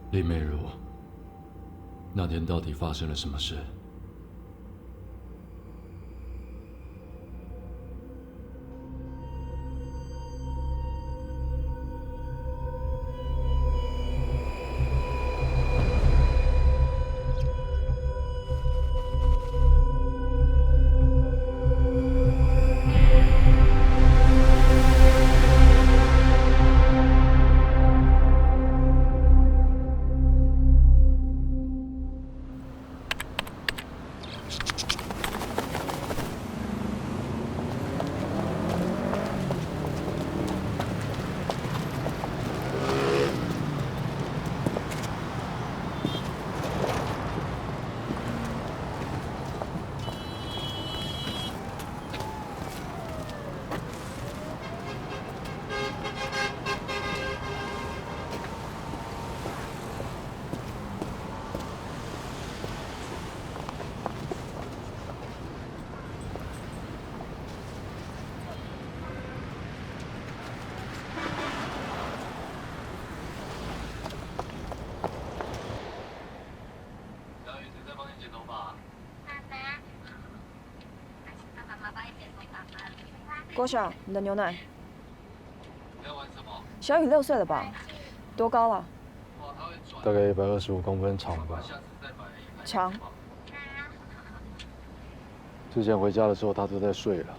林美如，那天到底发生了什么事？郭晓，你的牛奶。小雨6岁了吧？多高了？大概125公分长吧。长。之前回家的时候，他都在睡了，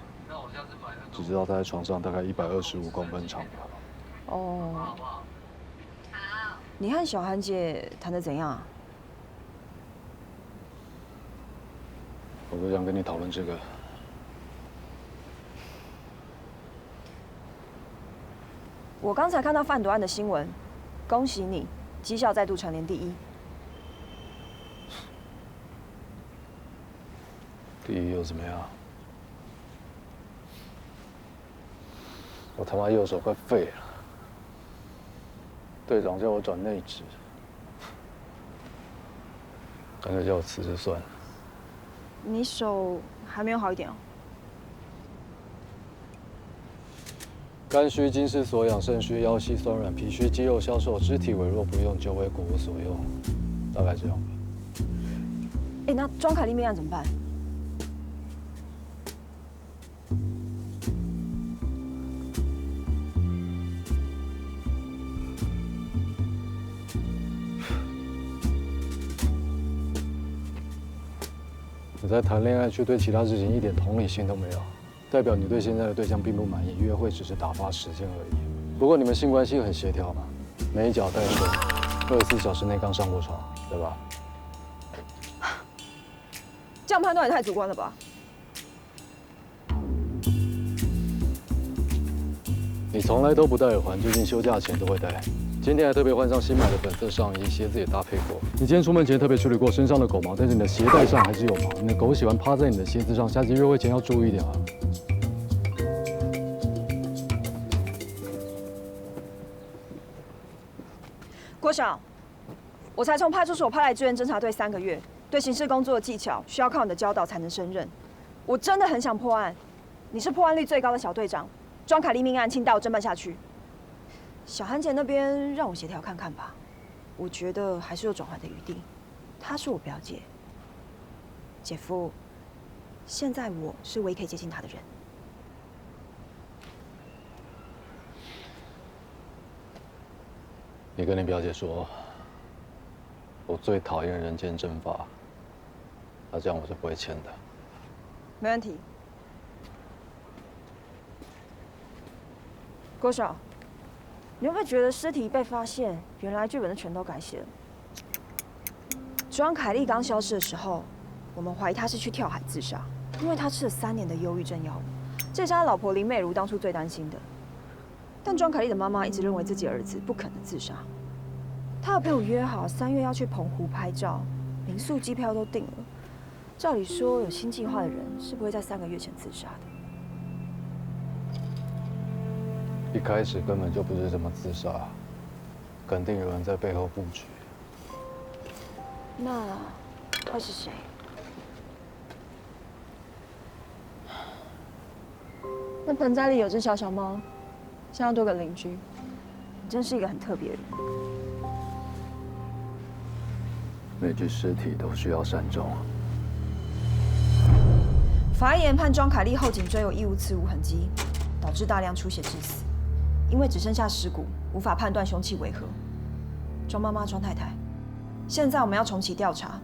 只知道他在床上大概125公分长吧。哦。你和小涵姐谈得怎样啊？我不想跟你讨论这个。我刚才看到贩毒案的新闻，恭喜你，绩效再度蝉联第1。第1又怎么样？我他妈右手快废了，队长叫我转内职，干脆叫我辞职算了。你手还没有好一点哦？肝虚、筋失所养、肾虚、腰膝酸软、脾虚、肌肉消瘦、肢体痿弱不用，就为骨无所用，大概这样吧。哎，那庄凯丽命案怎么办？你在谈恋爱却对其他事情一点同理心都没有，代表你对现在的对象并不满意，约会只是打发时间而已。不过你们性关系很协调嘛，没脚带水，24小时内刚上过床，对吧？这样判断也太主观了吧？你从来都不戴耳环，最近休假前都会戴。今天还特别换上新买的粉色上衣，鞋子也搭配过。你今天出门前特别处理过身上的狗毛，但是你的鞋带上还是有毛。你的狗喜欢趴在你的鞋子上，下次约会前要注意一点啊。郭晓，我才从派出所派来支援侦查队3个月，对刑事工作的技巧需要靠你的教导才能胜任。我真的很想破案，你是破案率最高的小队长，庄凯丽命案，请带我侦办下去。小涵姐那边让我协调看看吧，我觉得还是有转圜的余地。她是我表姐，姐夫，现在我是唯一可以接近她的人。你跟你表姐说，我最讨厌人间蒸发，那这样我是不会签的。没问题。郭晓，你会不会觉得尸体一被发现，原来剧本的全都改写了？庄凯丽刚消失的时候，我们怀疑她是去跳海自杀，因为她吃了3年的忧郁症药物，这是他老婆林美如当初最担心的。但庄凯丽的妈妈一直认为自己儿子不可能自杀，她和朋友约好3月要去澎湖拍照，民宿机票都订了。照理说，有新计划的人是不会在3个月前自杀的。一开始根本就不是这么自杀，肯定有人在背后布局。那会是谁？那盆栽里有只小小猫，像要多个邻居。你真是一个很特别的人。每具尸体都需要善终。法医研判庄凯丽后颈椎有异物刺入痕迹，导致大量出血致死。因为只剩下尸骨，无法判断凶器为何。庄妈妈、庄太太，现在我们要重启调查。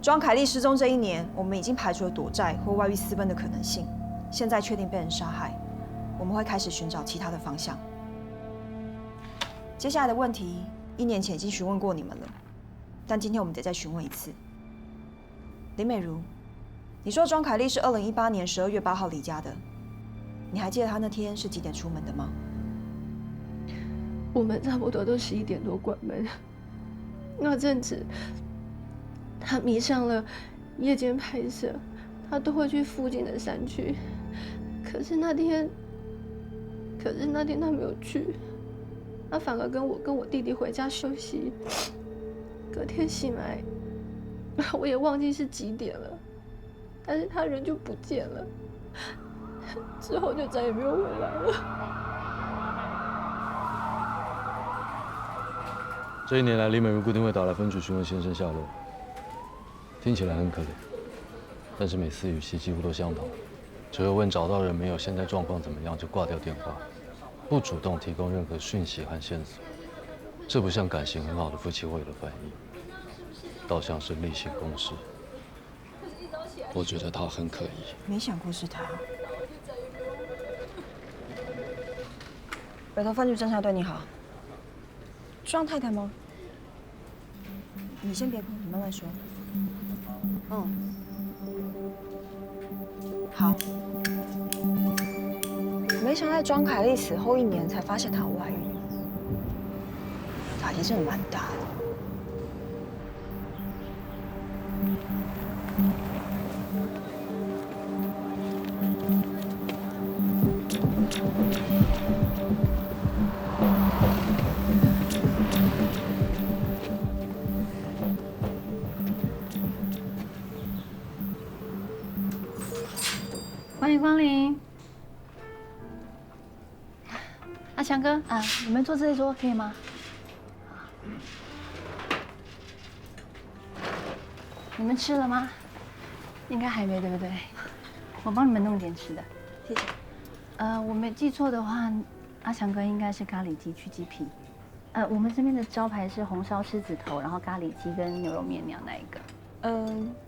庄凯丽失踪这1年，我们已经排除了躲债或外遇私奔的可能性。现在确定被人杀害，我们会开始寻找其他的方向。接下来的问题，1年前已经询问过你们了，但今天我们得再询问一次。林美如，你说庄凯丽是2018年12月8号离家的，你还记得她那天是几点出门的吗？我们差不多都11点多关门。那阵子，他迷上了夜间拍摄，他都会去附近的山区。可是那天他没有去，他反而跟我弟弟回家休息。隔天醒来，我也忘记是几点了，但是他人就不见了，之后就再也没有回来了。这1年来，李美如固定会打来分局询问先生下落，听起来很可怜，但是每次语气几乎都相同，只会问找到人没有，现在状况怎么样就挂掉电话，不主动提供任何讯息和线索。这不像感情很好的夫妻会有的反应，倒像是例行公事。我觉得他很可疑。没想过是他。北投分局侦查队，你好。庄太太吗？你先别哭，你慢慢说。好。没想到庄凯丽死后1年才发现她有外遇，打击真的蛮大的。欢迎光临，阿强哥啊，你们坐这一桌可以吗？你们吃了吗？应该还没，对不对？我帮你们弄点吃的，谢谢。我没记错的话，阿强哥应该是咖喱鸡去鸡皮。我们这边的招牌是红烧狮子头，然后咖喱鸡跟牛肉面，你要哪一个？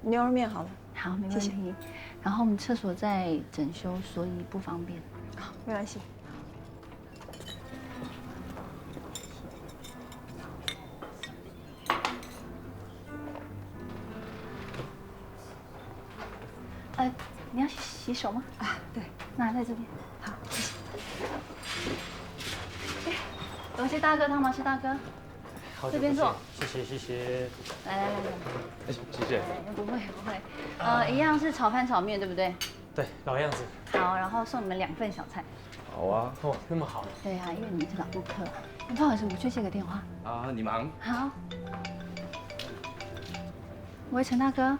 牛肉面好了。好，没问题。谢谢。然后我们厕所在整修，所以不方便。好，没关系。你要洗手吗？啊，对，那在这边。好，谢谢。有些大哥，汤马士大哥，这边坐。谢谢。来。谢谢。不会。一样是炒饭炒面，对不对？对，老样子。好，然后送你们2份小菜。好啊。哦，那么好。对啊，因为你们是老顾客。不好意思，我去接个电话。啊，你忙。好。喂，陈大哥。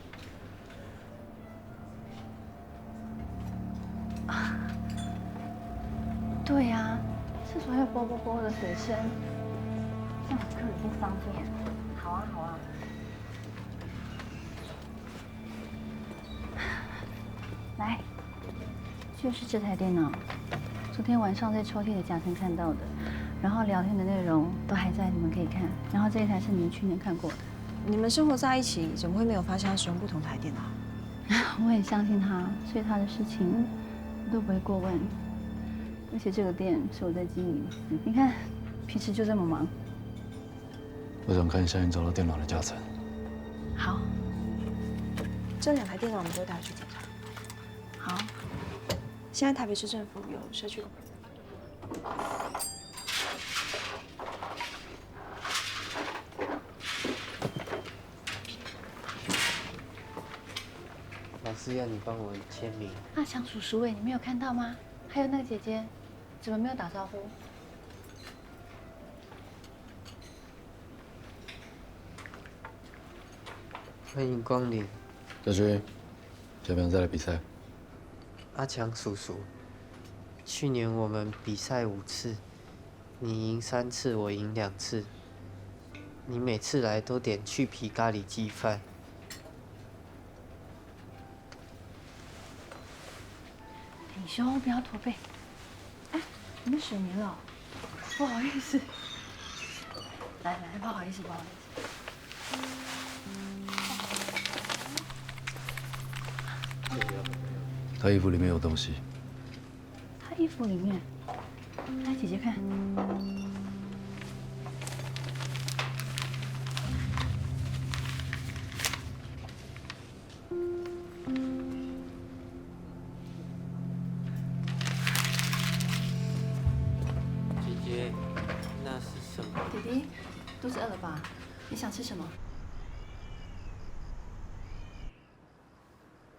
对呀，厕所有啵啵啵的水声，这样客人不方便。好啊。来，就是这台电脑，昨天晚上在抽屉的夹层看到的，然后聊天的内容都还在，你们可以看。然后这一台是你们去年看过的。你们生活在一起，怎么会没有发现他使用不同台电脑？我很相信他，所以他的事情我都不会过问。而且这个店是我在经营，你看，平时就这么忙。我想看一下你找到电脑的夹层。好，这2台电脑我们都带回去检查。好。现在台北市政府有社区。老师要你帮我签名。阿强叔叔，你没有看到吗？还有那个姐姐，怎么没有打招呼？欢迎光临。小军，要不要再来比赛？阿强叔叔，去年我们比赛5次，你赢3次，我赢2次。你每次来都点去皮咖喱鸡饭。挺胸，不要驼背。哎，你们水泥了，不好意思。来，不好意思，不好意思。他衣服里面有东西。他衣服里面，来姐姐看。姐姐，那是什么？弟弟，肚子饿了吧？你想吃什么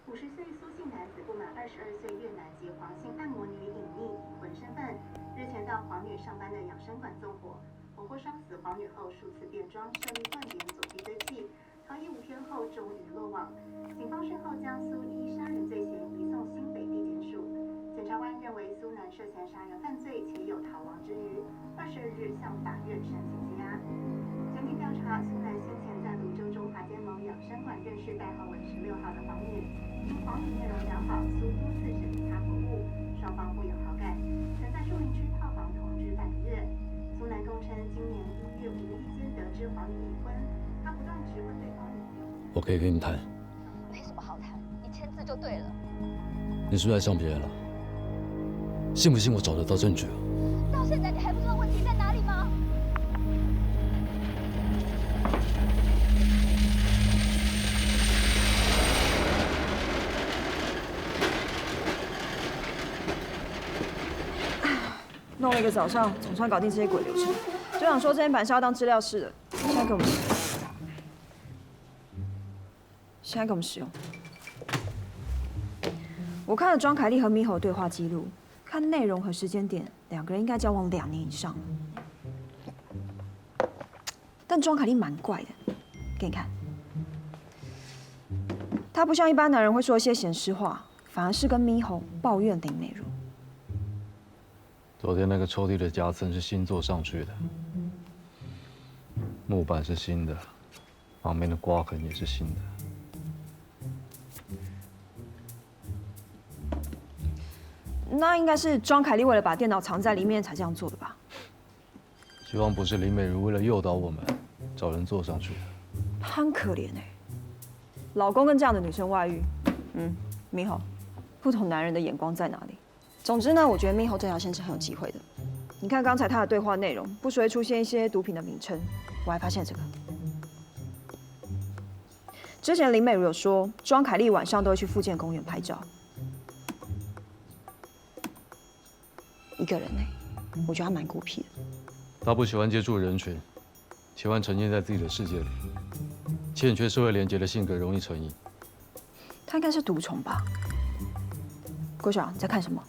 ？50岁苏姓男子不满22岁越南籍黄姓按摩女隐匿已婚身份，日前到黄女上班的养生馆纵火，火获双死黄女后数次变装设立断点左臂堆砌，逃逸5天后终于落网。警方事后将苏依杀人罪嫌移送新北地检署。检察官认为苏男涉嫌杀人犯罪且有逃亡之余，22日向法院申请羁押。检体调查，苏男先前在泸州中华监盟养生馆认识代号为16号的黄女，因黄女面容良好，苏多次指定她服务，双方互有好感，曾在树林区套房同居半个月。苏男供称，今年1月无意间得知黄女已婚，他不断质问对方理由。我可以跟你谈。没什么好谈，你签字就对了。你是不是爱上别人了？信不信我找得到证据？到现在你还不知道问题在哪里吗？弄了一个早上，总算搞定这些鬼流程。就想说这间板是要当资料室的，现在给我们使用。我看了庄凯丽和猕猴对话记录，看内容和时间点，两个人应该交往2年以上了。但庄凯丽蛮怪的，给你看，她不像一般男人会说一些闲诗话，反而是跟猕猴抱怨林美如。昨天那个抽屉的夹层是新做上去的，木板是新的，旁边的刮痕也是新的。那应该是庄凯丽为了把电脑藏在里面才这样做的吧？希望不是林美如为了诱导我们，找人做上去的。她很可怜哎，老公跟这样的女生外遇，猕猴，不懂男人的眼光在哪里。总之呢，我觉得猕猴这条线是很有机会的。你看刚才他的对话内容，不时会出现一些毒品的名称，我还发现这个。之前林美如有说，庄凯丽晚上都会去附近公园拍照，一个人呢，我觉得她蛮孤僻的。他不喜欢接触人群，喜欢沉浸在自己的世界里，欠缺社会连结的性格容易成瘾。她应该是毒虫吧？郭晓，你在看什么？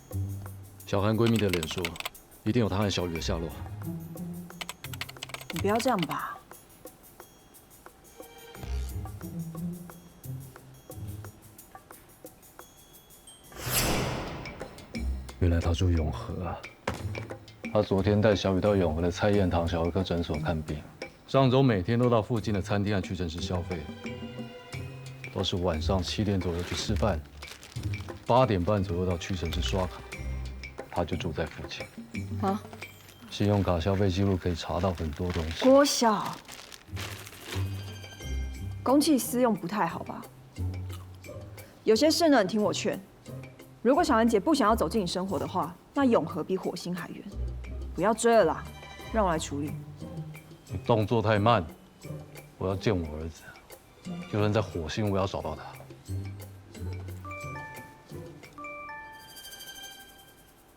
小韩闺蜜的脸说，一定有她和小雨的下落。你不要这样吧。原来她住永和啊！她昨天带小雨到永和的蔡燕堂小儿科诊所看病，上周每天都到附近的餐厅和屈臣氏消费，都是晚上7点左右去吃饭，8点半左右到屈臣氏刷卡。她就住在附近。啊？信用卡消费记录可以查到很多东西。郭晓，公器私用不太好吧？有些事呢，你听我劝。如果小兰姐不想要走进你生活的话，那永和比火星还远。不要追了啦，让我来处理。你动作太慢，我要见我儿子，就算在火星，我也要找到他。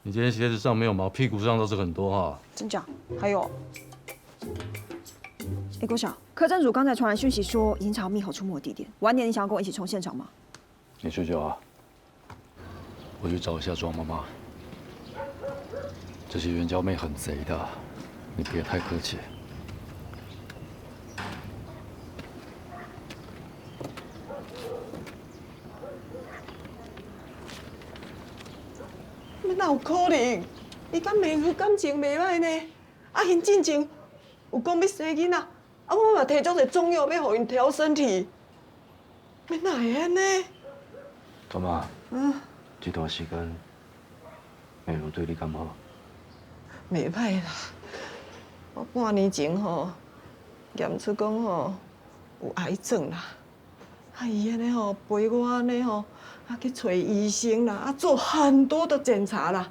你今天鞋子上没有毛，屁股上倒是很多哈。真假？还有，郭晓，柯侦组刚才传来讯息说，已经查到猕猴出没的地点。晚点你想要跟我一起冲现场吗？你去就好。我去找一下庄妈妈。这些援交妹很贼的，你别太客气。哪有可能？伊甲美如感情袂歹呢？啊，因进前有讲要生囡仔，啊，我嘛提足个中药要互因调身体，要哪会安尼？大妈，这段时间，美如对你敢好？袂歹啦，我半年前吼验出讲吼有癌症啦，啊伊安尼吼陪我安尼吼啊去找医生啦，啊做很多的检查啦，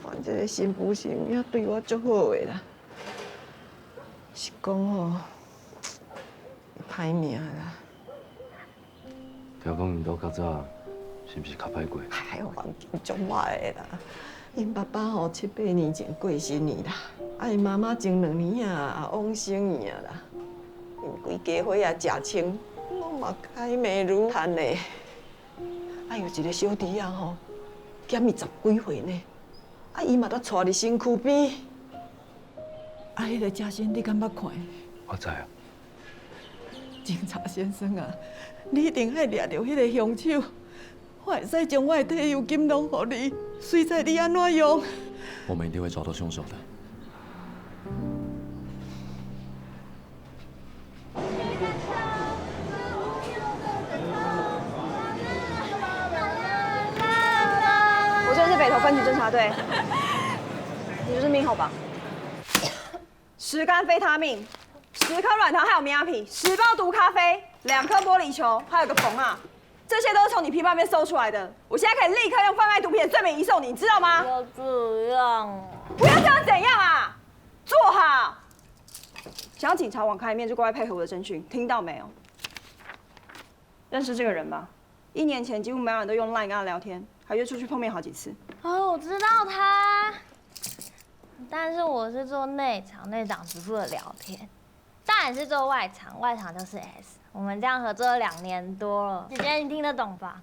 哇这个新妇是也对我足好的啦，是讲吼歹命啦。听讲因兜较早是毋是较歹过？哎呦，环境足歹的啦。因爸爸吼7、8年前过身去啦，啊因妈妈前2年啊往生去啊啦。因规家伙啊食清，拢嘛开美如炭的。啊有一个小弟啊吼，减伊10几岁呢，啊伊嘛才带伫身躯边。啊迄个嘉欣，你敢捌看？我知啊。警察先生啊，你一定爱抓着迄个凶手。我会使将我的退休金拢给你，随在你安怎用。我们一定会找到凶手的。我这是北投分局侦查队，你就是明后吧？10干非他命，10颗软糖，还有米亚皮，10包毒咖啡，2颗玻璃球，还有个缝啊。这些都是从你皮包里面搜出来的。我现在可以立刻用贩卖毒品的罪名移送你，你知道吗？要这样？不要这样怎样啊？坐好。想要警察网开一面，就乖乖配合我的侦讯，听到没有？认识这个人吧？1年前几乎每晚都用 LINE 跟他聊天，还约出去碰面好几次。哦，我知道他，但是我是做内场，内场只负责聊天，当然是做外场，外场就是 S。我们这样合作了2年多了，姐姐你听得懂吧？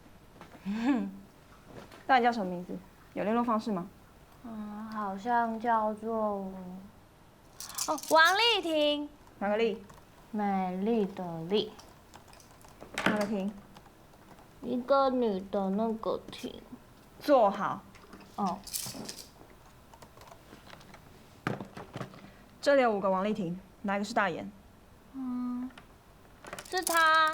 那你叫什么名字？有联络方式吗？好像叫做王丽婷。哪个丽？美丽的丽。哪个婷？一个女的那个婷。坐好。哦。这里有5个王丽婷，哪一个是大眼？是他。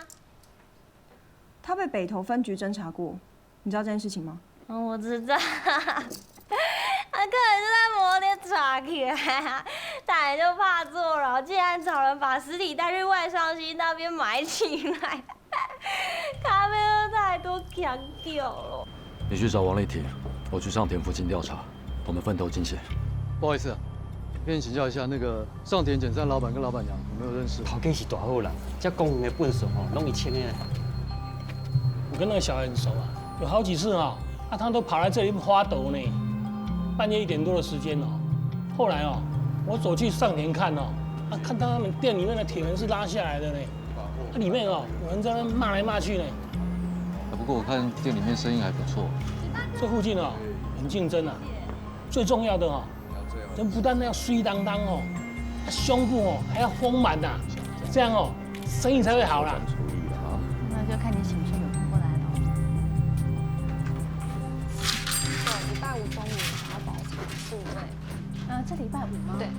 他被北投分局侦查过，你知道这件事情吗？我知道。他可能是在摩天抓起来，大爷就怕坐牢，竟然找人把尸体带去外双溪那边埋起来。咖啡喝太多，强掉了。你去找王丽婷，我去上田附近调查，我们分头进线。不好意思啊，跟你请教一下，那个上田简餐老板跟老板娘有没有认识？头家是大好人，这公园的本事吼，拢伊请的。我跟那个小孩很熟啊，有好几次啊，他都跑来这里花斗呢。半夜1点多的时间哦，后来哦，我走去上田看哦，看到他们店里面的铁门是拉下来的呢，里面哦有人在那骂来骂去呢。不过我看店里面生意还不错。这附近哦很竞争啊，最重要的哦，人不但要水当当哦，胸部哦还要丰满呐，这样哦生意才会好啦。那就看你什么时候有空过来了。对，礼拜5中午茶宝茶数位。这礼拜5吗？对。礼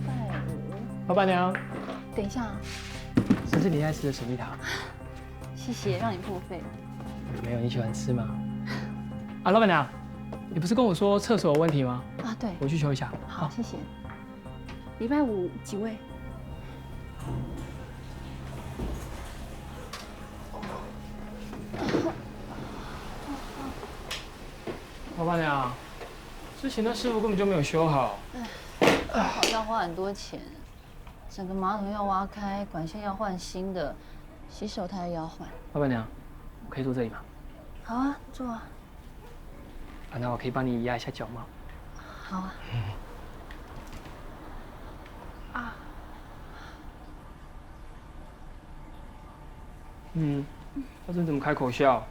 拜5。老板娘，等一下，这是你爱吃的水蜜桃。谢谢，让你破费了。没有，你喜欢吃吗？啊，老板娘，你不是跟我说厕所有问题吗？啊，对。我去修一下。好，谢谢。礼拜5几位？老板娘，之前那师傅根本就没有修好。好像花很多钱，整个马桶要挖开，管线要换新的，洗手台也要换。老板娘，我可以坐这里吗？好啊，坐啊。那我可以帮你压一下脚吗？好啊。大真怎么开口笑？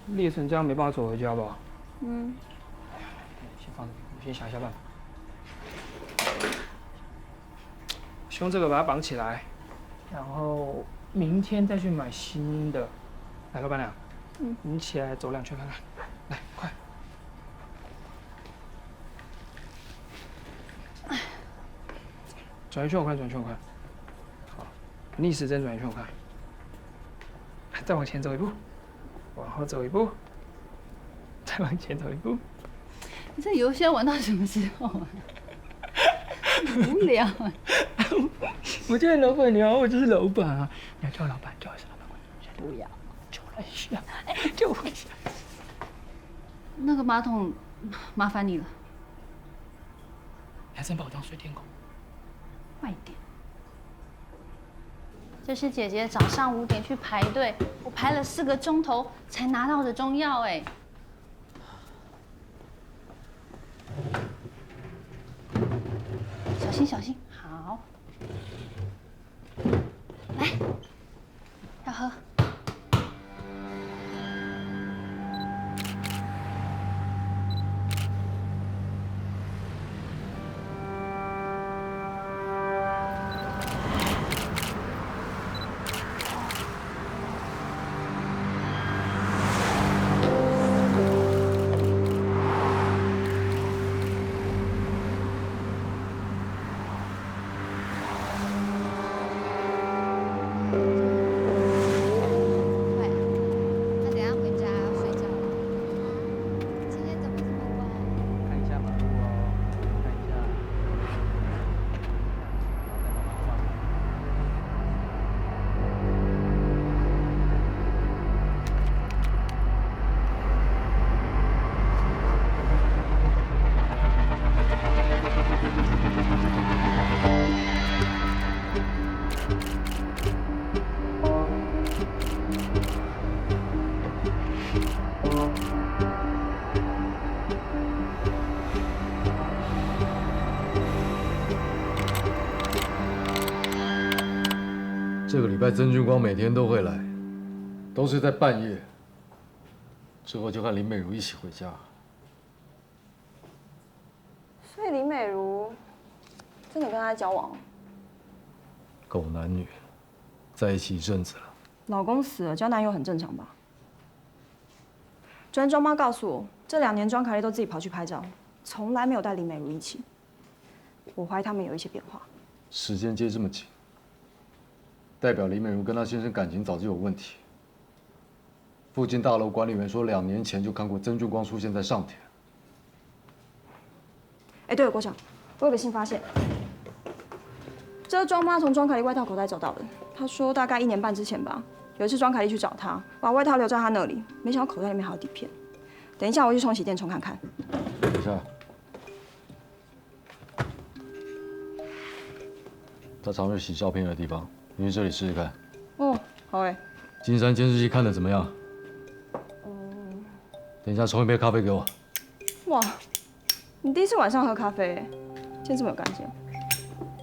裂成这样没办法走回家吧？先放着，我先想一下办法。用这个把它绑起来，然后明天再去买新的。来，老板娘，你起来走2圈看看，来，快。转一圈我看，转一圈我看。好，逆时针转一圈我看。再往前走一步，往后走一步，再往前走一步。你这游戏要玩到什么时候啊？无聊啊！我就是老板娘，我就是老板啊！你要叫我老板，叫我是老板。不要，叫我一下，叫我一下。那个马桶，麻烦你了。你还真把我当水电工？快点！这是姐姐早上5点去排队，我排了4个钟头才拿到的中药哎。小心小心，好。来，要喝。这个礼拜曾俊光每天都会来，都是在半夜。之后就和林美如一起回家。所以林美如真的跟他交往？狗男女，在一起一阵子了。老公死了，交男友很正常吧？昨天庄妈告诉我，这2年庄凯丽都自己跑去拍照，从来没有带林美如一起。我怀疑他们有一些变化。时间接这么紧，代表林美如跟她先生感情早就有问题。附近大楼管理员说，2年前就看过曾俊光出现在上田。哎，对了，国强，我有个新发现，这是庄妈从庄凯丽外套口袋找到的。她说大概1年半之前吧，有一次庄凯丽去找她，把外套留在她那里，没想到口袋里面还有底片。等一下我去冲洗店冲看看。等一下，他常去洗照片的地方，你去这里试试看。哦，好哎。金山监视器看得怎么样？等一下冲一杯咖啡给我。哇，你第一次晚上喝咖啡，今天这么有干劲。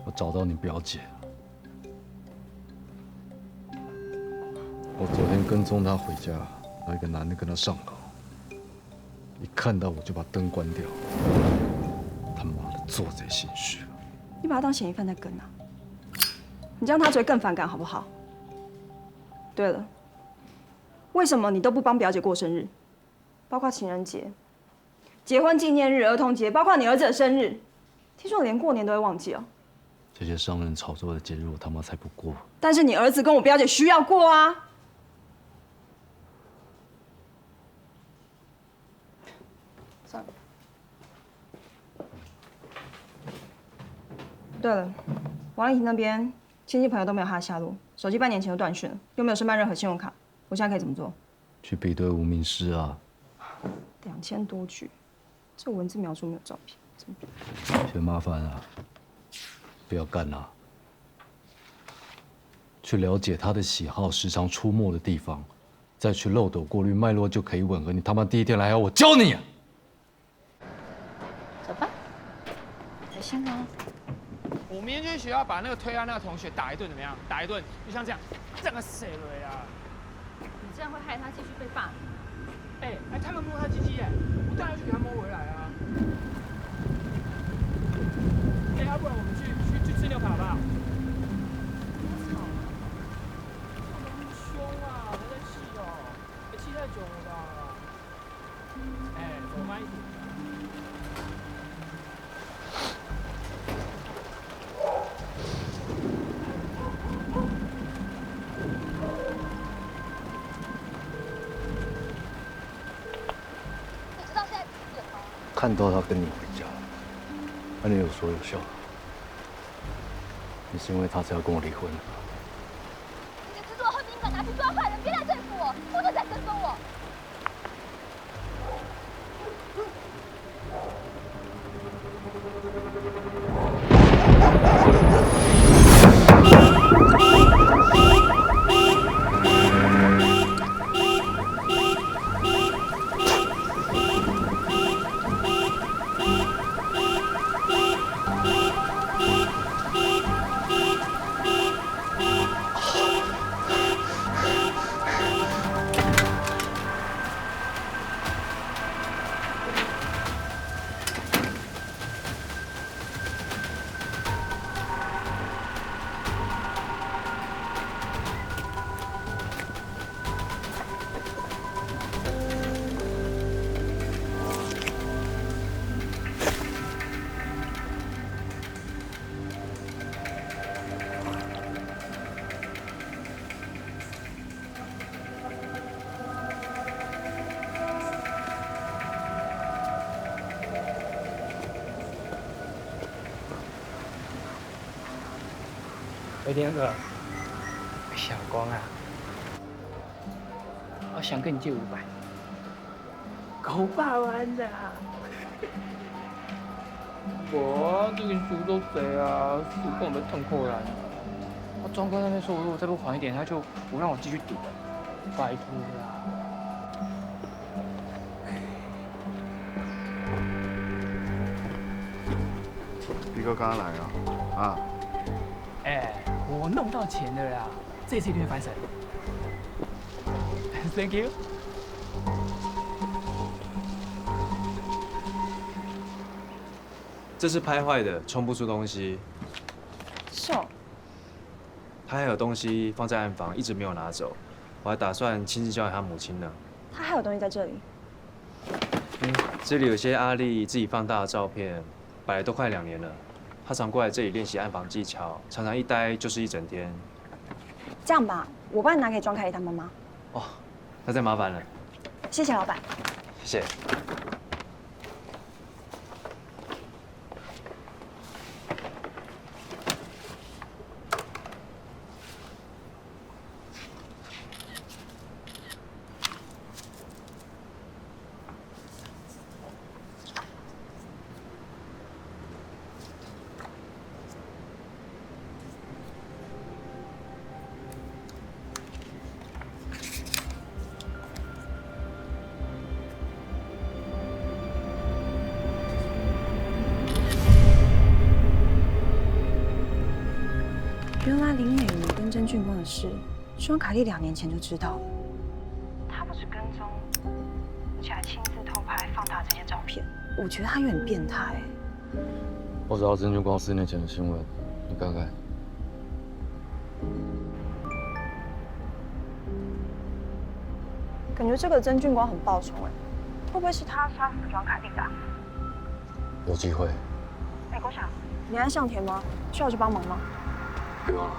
我找到你表姐了。我昨天跟踪她回家，然后一个男的跟她上楼，一看到我就把灯关掉。他妈的，做贼心虚了。你把他当嫌疑犯在跟啊？你这样他只会更反感，好不好？对了，为什么你都不帮表姐过生日？包括情人节、结婚纪念日、儿童节，包括你儿子的生日，听说你连过年都会忘记哦。这些商人炒作的节日，我他妈才不过。但是你儿子跟我表姐需要过啊。算了。对了，王丽婷那边亲戚朋友都没有她的下落，手机半年前就断讯了，又没有申办任何信用卡，我现在可以怎么做？去比对无名尸啊2000多句，这文字描述没有照片，怎么？嫌麻烦啊，不要干啊！去了解他的喜好、时常出没的地方，再去漏斗过滤脉络就可以吻合。你他妈第一天来还要我教你啊？走吧，小心哦。我明天就去学校把那个推案那个同学打一顿，怎么样？打一顿，就像这样，这个谁了呀？你这样会害他继续被霸凌。哎，他们摸他鸡鸡耶，我当然去给他摸回来啊。要不然我们去吃牛排好不好？操！他们那么凶啊，还在气哦，气太久了吧？走慢一点。看到他跟你回家，那你有说有笑，你是因为他才要跟我离婚的。你制作后你应该拿去抓坏人，别来对付我，否则再跟踪我。喂，天哥，小光啊，我想跟你借500，够8万的。我这个输都贼啊，输跟我们痛扣篮。我庄哥那边说，我如果再不还一点，他就不让我继续赌了，拜托啦。逼哥刚刚来啊，我弄到钱了啦，这次一定会翻身。Thank you。这是拍坏的，冲不出东西。是哦。他还有东西放在暗房，一直没有拿走。我还打算亲自交给他母亲呢。他还有东西在这里。这里有些阿丽自己放大的照片，摆了都快2年了。他常过来这里练习暗房技巧，常常一待就是一整天。这样吧，我帮你拿给庄凯丽他妈妈。哦，那再麻烦了。谢谢老板。谢谢。原来林美如跟曾俊光的事，庄凯丽2年前就知道了。他不止跟踪，而且还亲自偷拍放大这些照片。我觉得他有点变态。我找到曾俊光4年前的新闻，你看看。感觉这个曾俊光很暴冲哎，会不会是他杀死庄凯丽的？有机会。郭翔，你爱上田吗？需要我去帮忙吗？不用了。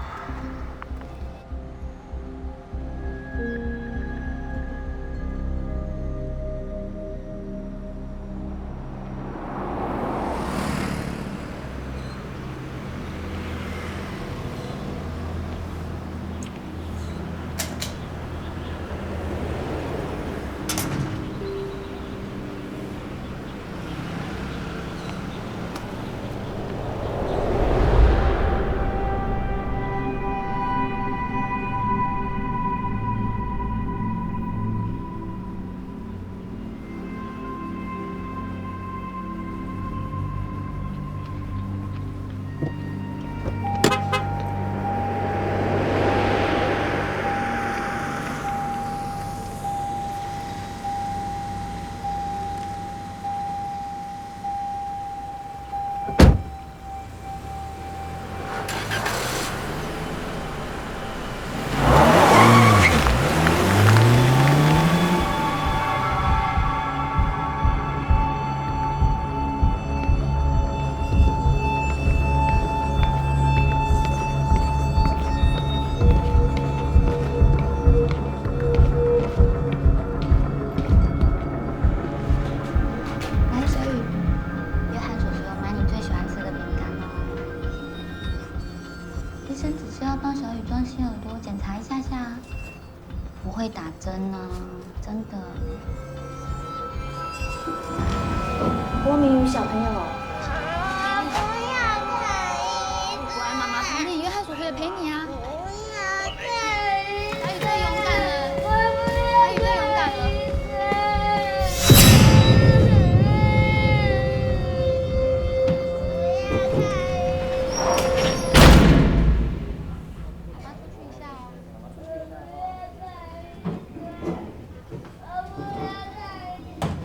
医生只是要帮小雨装新耳朵，检查一下下，不会打针啊，真的。郭明宇小朋友，不然妈妈陪你，约翰叔叔也陪你啊。小雨最勇敢了，小雨最勇敢了。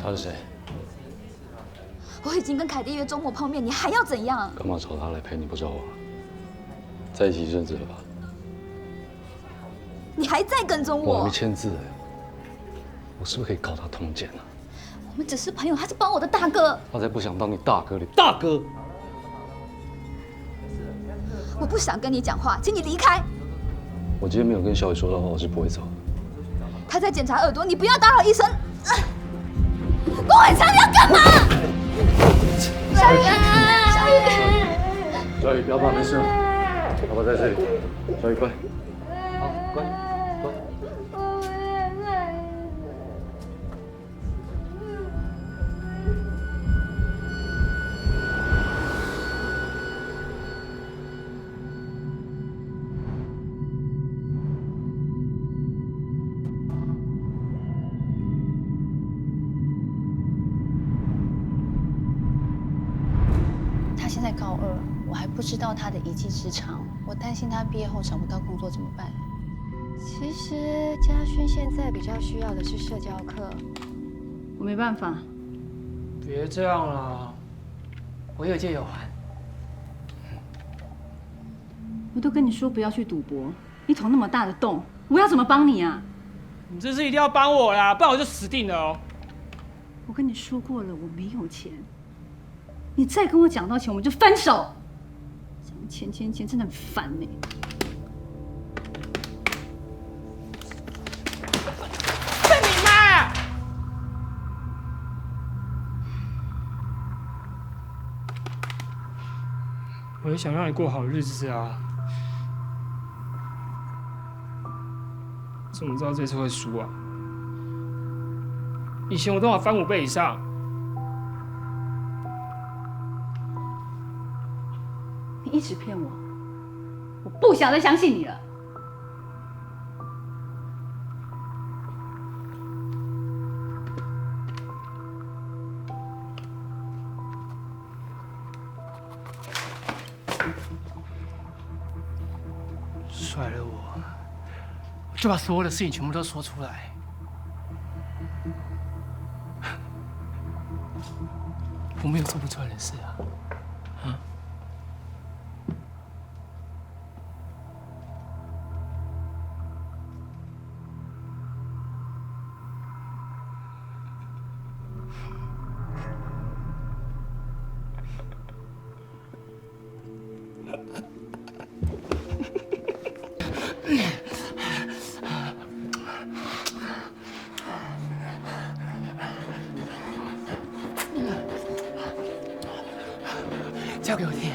他是谁？我已经跟凯蒂约周末碰面，你还要怎样？干嘛找他来陪你不找我？在一起一阵子了吧？你还在跟踪我？我还没签字哎，我是不是可以告他通奸啊？我们只是朋友，他是帮我的大哥。他才不想当你大哥哩，大哥！我不想跟你讲话，请你离开。我今天没有跟小雨说的话，我是不会走。他在检查耳朵，你不要打扰医生。郭伟强，你要干嘛？小雨，小雨，小雨，不要怕，没事。爸爸在这里。小雨，乖。好，乖，乖。现在高二，我还不知道他的一技之长，我担心他毕业后找不到工作怎么办？其实嘉勋现在比较需要的是社交课。我没办法。别这样啦，我有借有还。我都跟你说不要去赌博，你捅那么大的洞，我要怎么帮你啊？你这次一定要帮我啦，不然我就死定了哦。我跟你说过了，我没有钱。你再跟我讲到钱，我们就分手。钱，真的很烦呢。笨你妈！我也想让你过好日子啊，怎么知道这次会输啊？以前我都要翻5倍以上。你一直骗我，我不想再相信你了。甩了我，我就把所有的事情全部都说出来。我没有做不出来的事啊，啊？交给我听。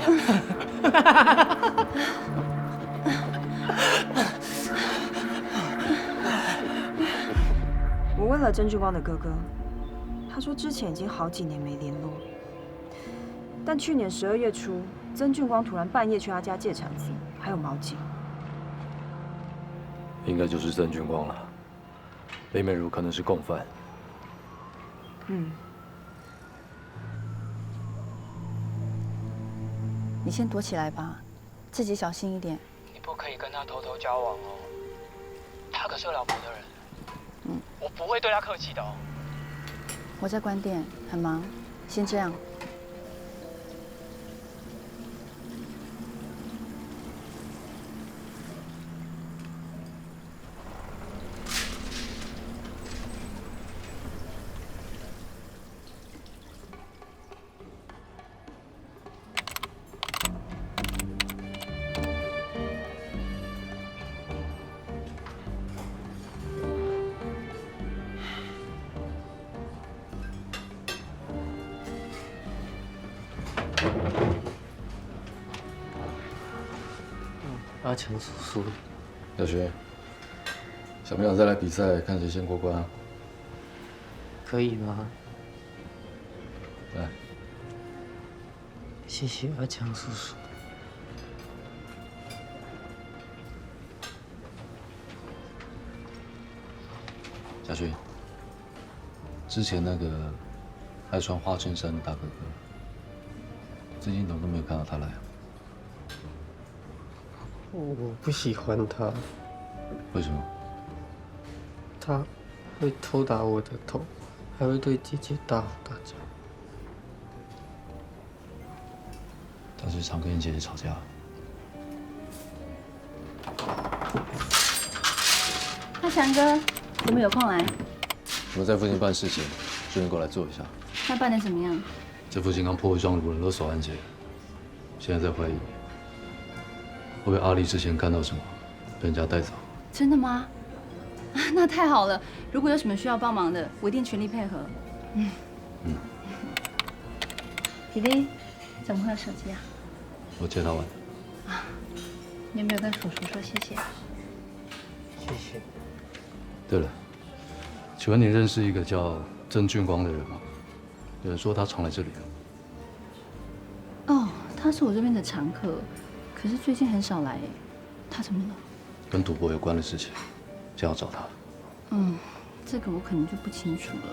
我问了曾俊光的哥哥，他说之前已经好几年没联络，但去年12月初，曾俊光突然半夜去他家借铲子，还有毛巾。应该就是曾俊光了，林美如可能是共犯。嗯。你先躲起来吧，自己小心一点。你不可以跟他偷偷交往哦，他可是有老婆的人。我不会对他客气的哦。我在关店，很忙，先这样。阿强叔叔，小学，想不想再来比赛，看谁先过关啊？可以吗？来，谢谢阿强叔叔。小勋，之前那个爱穿花衬衫的大哥哥，最近怎么都没有看到他来啊？我不喜欢他。为什么？他会偷打我的头，还会对姐姐大吼大叫。他是常跟你姐姐吵架。那强哥，我们有空来。我们在附近办事情，顺便过来坐一下。那办得怎么样？这附近刚破获一桩掳人勒索案件，现在在怀疑，会不会阿丽之前看到什么，被人家带走？真的吗？那太好了！如果有什么需要帮忙的，我一定全力配合。弟弟，怎么会有手机啊？我借他玩。你有没有跟叔叔说谢谢？谢谢。对了，请问你认识一个叫曾俊光的人吗？有人说他常来这里。哦，他是我这边的常客，可是最近很少来哎。他怎么了？跟赌博有关的事情，想要找他。这个我可能就不清楚了。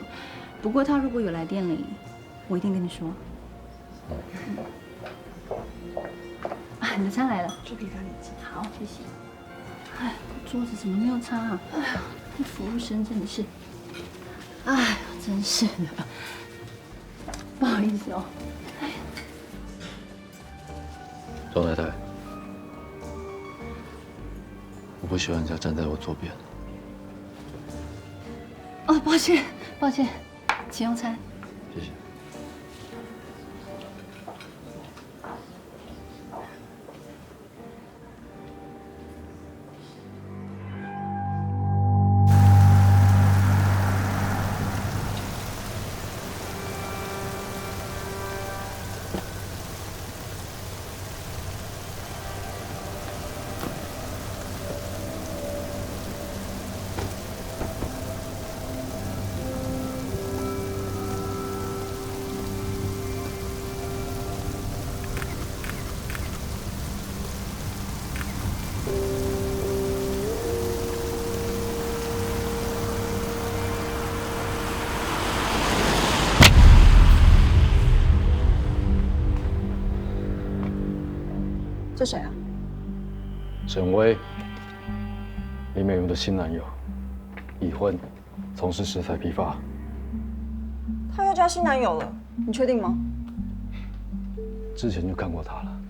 不过他如果有来店里，我一定跟你说。啊，你的餐来了，这里让你吃。好，谢谢。哎，桌子怎么没有擦啊？哎呀，那服务生真的是，哎，真是的，不好意思哦。庄太太，我不喜欢人家站在我左边。哦，抱歉，抱歉，请用餐。谢谢。这谁啊？沈威，李美容的新男友，已婚，从事食材批发。他又交新男友了，你确定吗？之前就看过他了，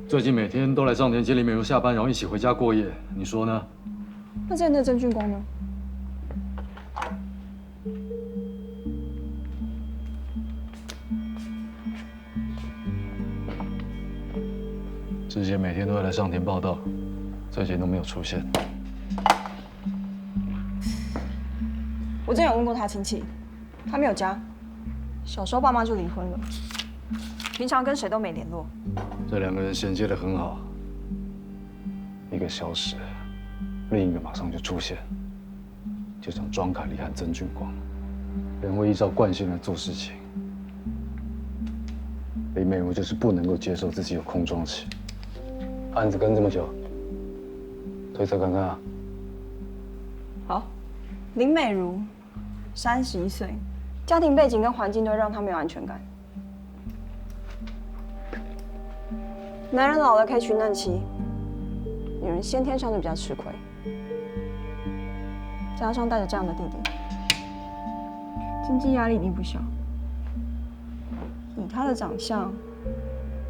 最近每天都来上田接李美容下班，然后一起回家过夜。你说呢？那之前的曾俊光呢？之前每天都会来上田报道，最近都没有出现。我之前有问过他亲戚，他没有家，小时候爸妈就离婚了，平常跟谁都没联络。这两个人衔接得很好，一个消失，另一个马上就出现，就像庄凯丽和曾俊光，人会依照惯性来做事情。李美如就是不能够接受自己有空窗期。案子跟这么久，推测看看啊。好，林美如，31岁，家庭背景跟环境都让她没有安全感。男人老了可以娶嫩妻，女人先天上就比较吃亏，加上带着这样的弟弟，经济压力一定不小。以她的长相，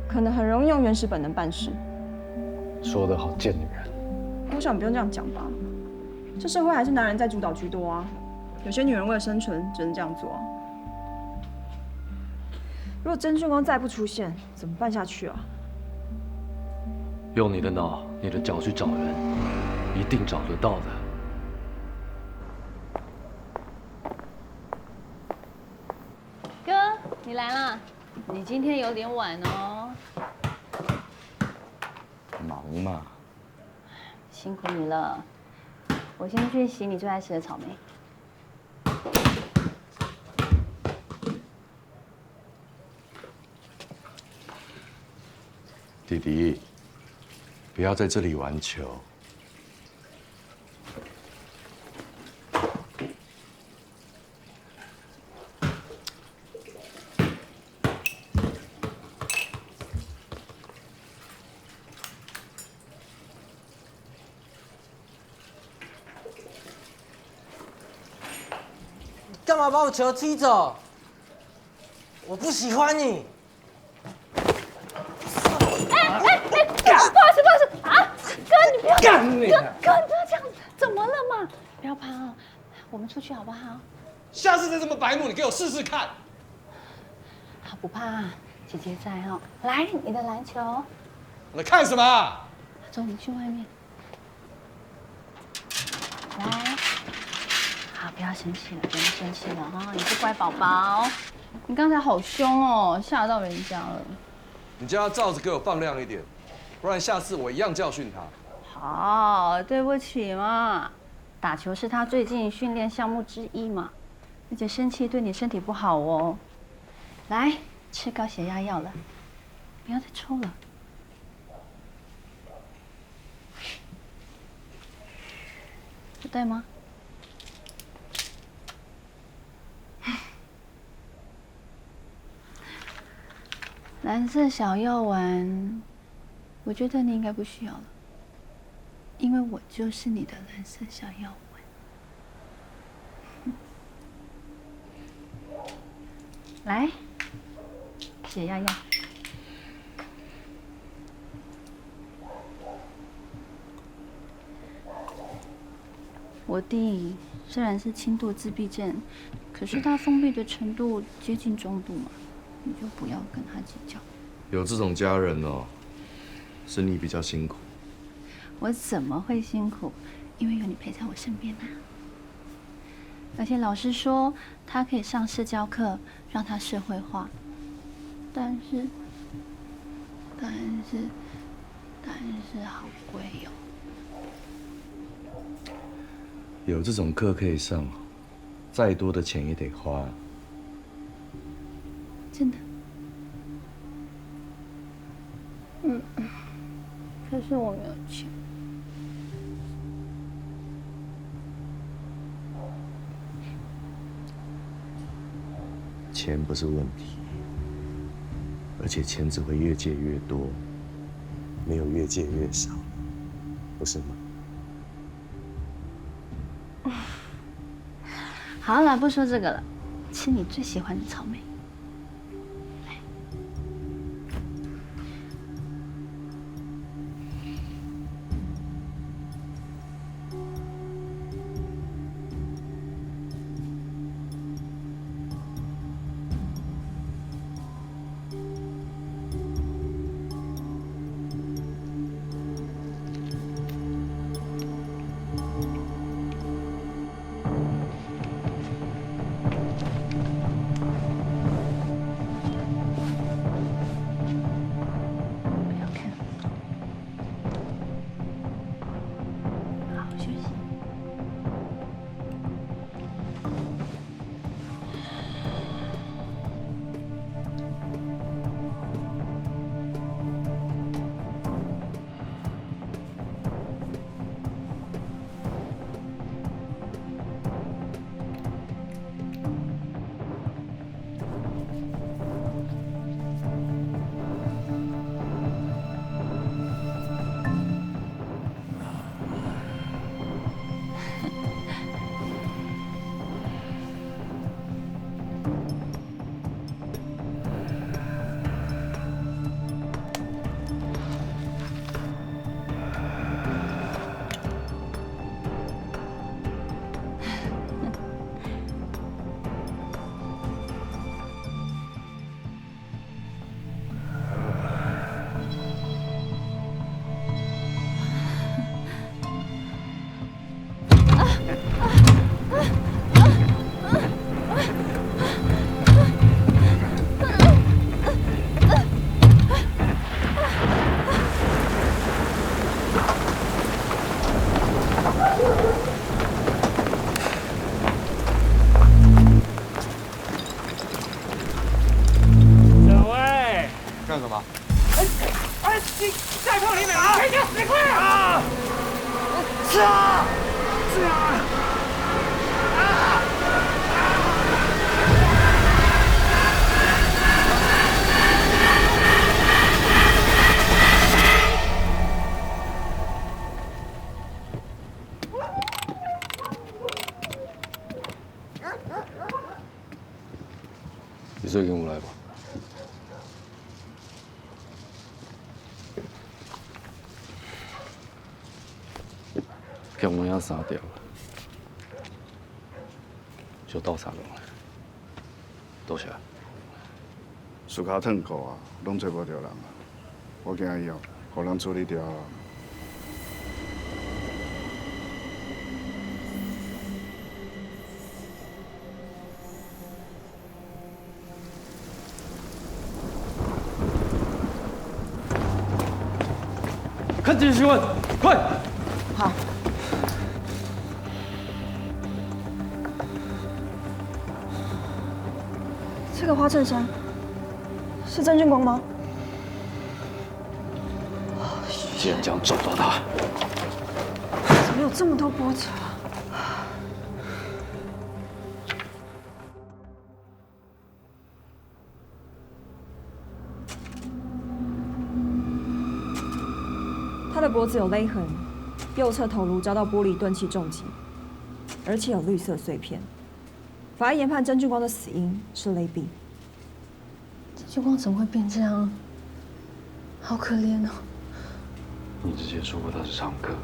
可能很容易用原始本能办事。说得好，贱女人。我想不用这样讲吧，这社会还是男人在主导居多啊。有些女人为了生存，只能这样做啊。如果曾俊光再不出现，怎么办下去啊？用你的脑、你的脚去找人，一定找得到的。哥，你来了，你今天有点晚哦。忙嘛，辛苦你了。我先去洗你最爱吃的草莓。弟弟，不要在这里玩球。干嘛把我球踢走？我不喜欢你。不好意思啊，哥，你不要干你！哥，你不要这样子，怎么了嘛？不要怕啊，我们出去好不好？下次再这么白目，你给我试试看。好，不怕，姐姐在哦。来，你的篮球。你看什么？走，你去外面。来，好，不要生气了，不要生气了哈，你是乖宝宝。你刚才好凶哦，吓到人家了。你叫他罩子给我放亮一点，不然下次我一样教训他。好，对不起嘛，打球是他最近训练项目之一嘛，而且生气对你身体不好哦。来，吃高血压药了，不要再抽了。不对吗？蓝色小药丸，我觉得你应该不需要了，因为我就是你的蓝色小药丸。来，血压药。我弟虽然是轻度自闭症，可是他封闭的程度接近中度嘛。你就不要跟他计较。有这种家人哦，是你比较辛苦。我怎么会辛苦？因为有你陪在我身边啊。而且老师说他可以上社交课，让他社会化。但是好贵哦。有这种课可以上，再多的钱也得花。真的。可是我没有钱。钱不是问题，而且钱只会越借越多，没有越借越少，不是吗？好了，不说这个了，吃你最喜欢的草莓。你睡跟我来吧。强门仔三条，就到三龙了。多谢。输卡痛苦啊，拢找无着人啊。我惊伊哦，互人处理掉啊。 看这些新闻，快！好。这个花衬衫是曾俊光吗？既然这样找到他，怎么有这么多波折？他的脖子有勒痕，右侧头颅遭到玻璃钝器重击，而且有绿色碎片。法医研判曾俊光的死因是勒毙。曾俊光怎么会变这样？好可怜哦！你之前说过他是常客，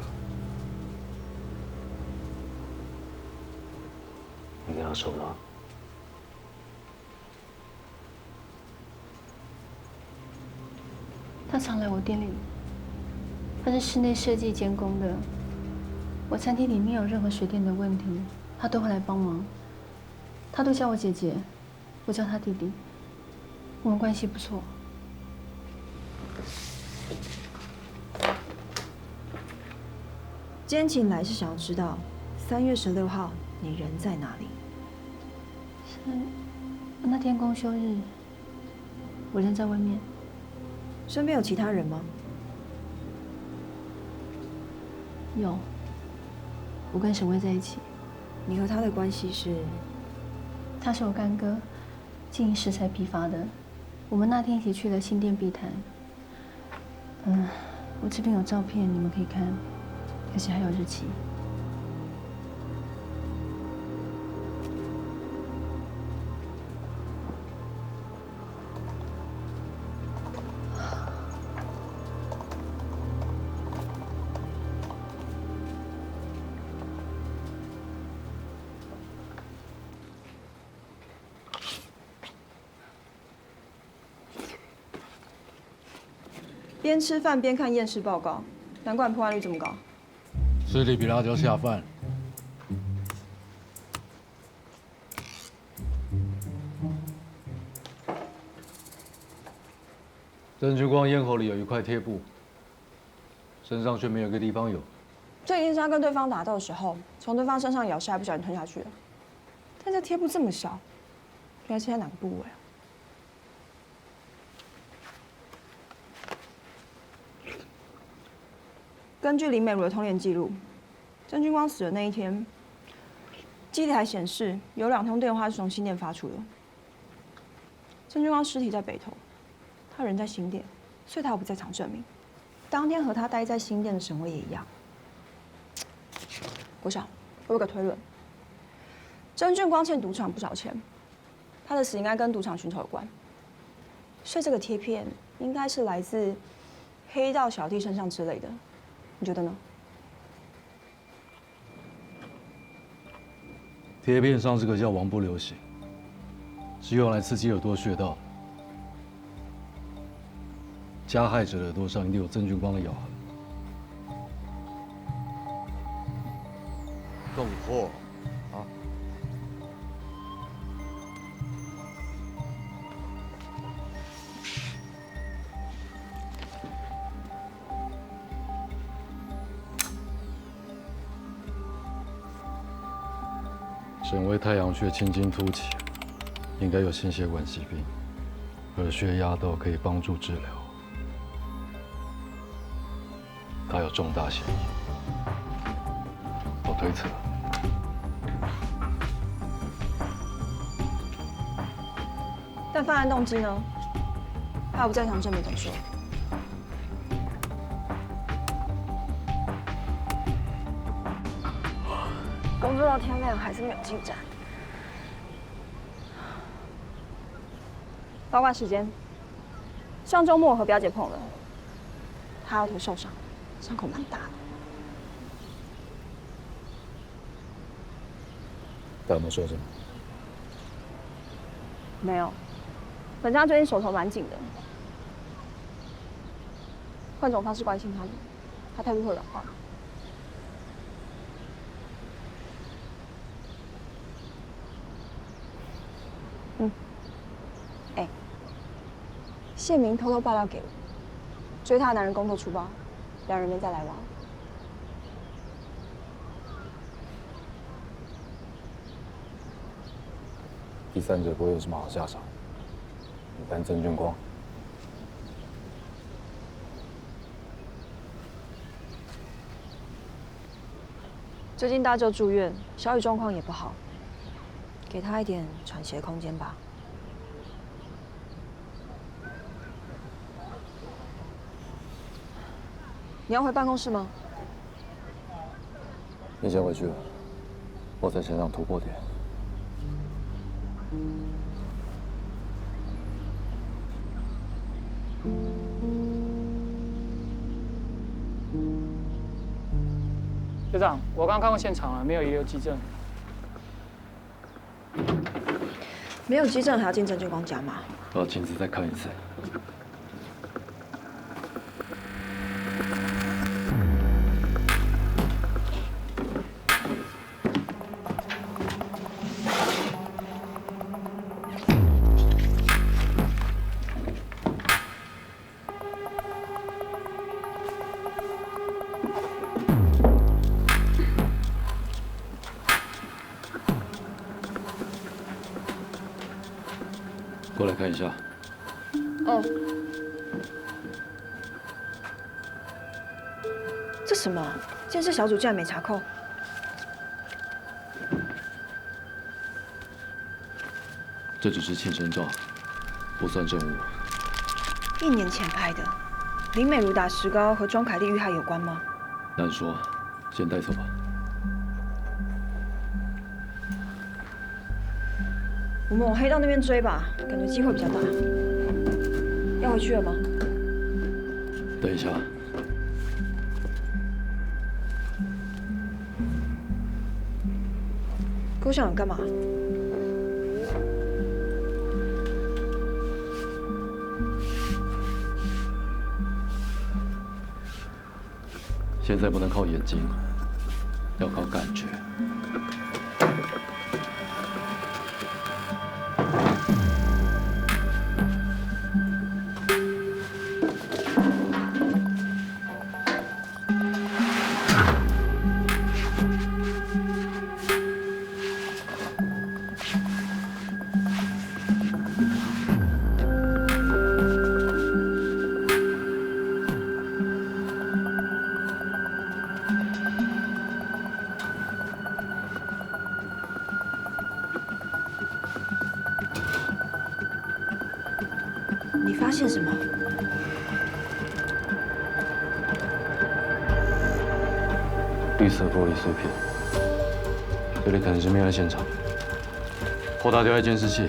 你跟他熟吗？他常来我店里。 他是室内设计监工的，我餐厅里面有任何水电的问题，他都会来帮忙。他都叫我姐姐，我叫他弟弟，我们关系不错。今天请来是想要知道3月16号你人在哪里？是那天公休日，我人在外面。身边有其他人吗？ 有，我跟沈巍在一起。你和他的关系是？他是我干哥，经营食材批发的。我们那天一起去了新店碧潭。我这边有照片，你们可以看，而且还有日期。边吃饭边看验尸报告，难怪破案率这么高。尸体比辣椒下饭。曾俊光咽喉里有一块贴布，身上却没有一个地方有。这一定是他跟对方打斗的时候，从对方身上咬下来，不小心吞下去了。但这贴布这么小，原来是在哪个部位啊？ 根据林美如的通联记录，曾俊光死的那一天，机里还显示有2通电话是从新店发出的。曾俊光尸体在北投，他人在新店，所以他有不在场证明。当天和他待在新店的沈巍也一样。国小，我有个推论，曾俊光欠赌场不少钱，他的死应该跟赌场寻仇有关，所以这个贴片应该是来自黑道小弟身上之类的。 你觉得呢？贴片上这个叫王不留血，是用来刺激耳朵穴道的。加害者的耳朵上一定有曾俊光的咬痕。动货啊！沈巍太阳穴青筋凸起，应该有心血管疾病，耳穴压豆可以帮助治疗。他有重大嫌疑。测。但犯案动机呢？还有不在场证明怎么说？工作到天亮还是没有进展。报告时间。上周末我和表姐碰了，她额头受伤，伤口蛮大的。他有没有说什么？没有，本家最近手头蛮紧的。换种方式关心他们，他态度会软化。谢明偷偷爆料给我，追他的男人工作出包，两人没再来往。第三者不会有什么好下场。你担曾俊光。最近大舅住院，小雨状况也不好，给他一点喘息的空间吧。你要回办公室吗？你先回去了，我在线上突破点。学长，我刚看过现场了，没有遗留基证。没有基证还要进曾俊光家吗？我要亲自再看一次。过来看一下。哦。这什么？监视小组竟然没查扣。这只是庆生照，不算证物。1年前拍的，林美如打石膏和庄凯丽遇害有关吗？难说，先带走吧。我们往黑道那边追吧，感觉机会比较大。要回去了吗？等一下。郭校长干嘛？现在不能靠眼睛，要靠感觉。你发现什么？绿色玻璃碎片，这里可能是命案现场。扩大调阅监视器，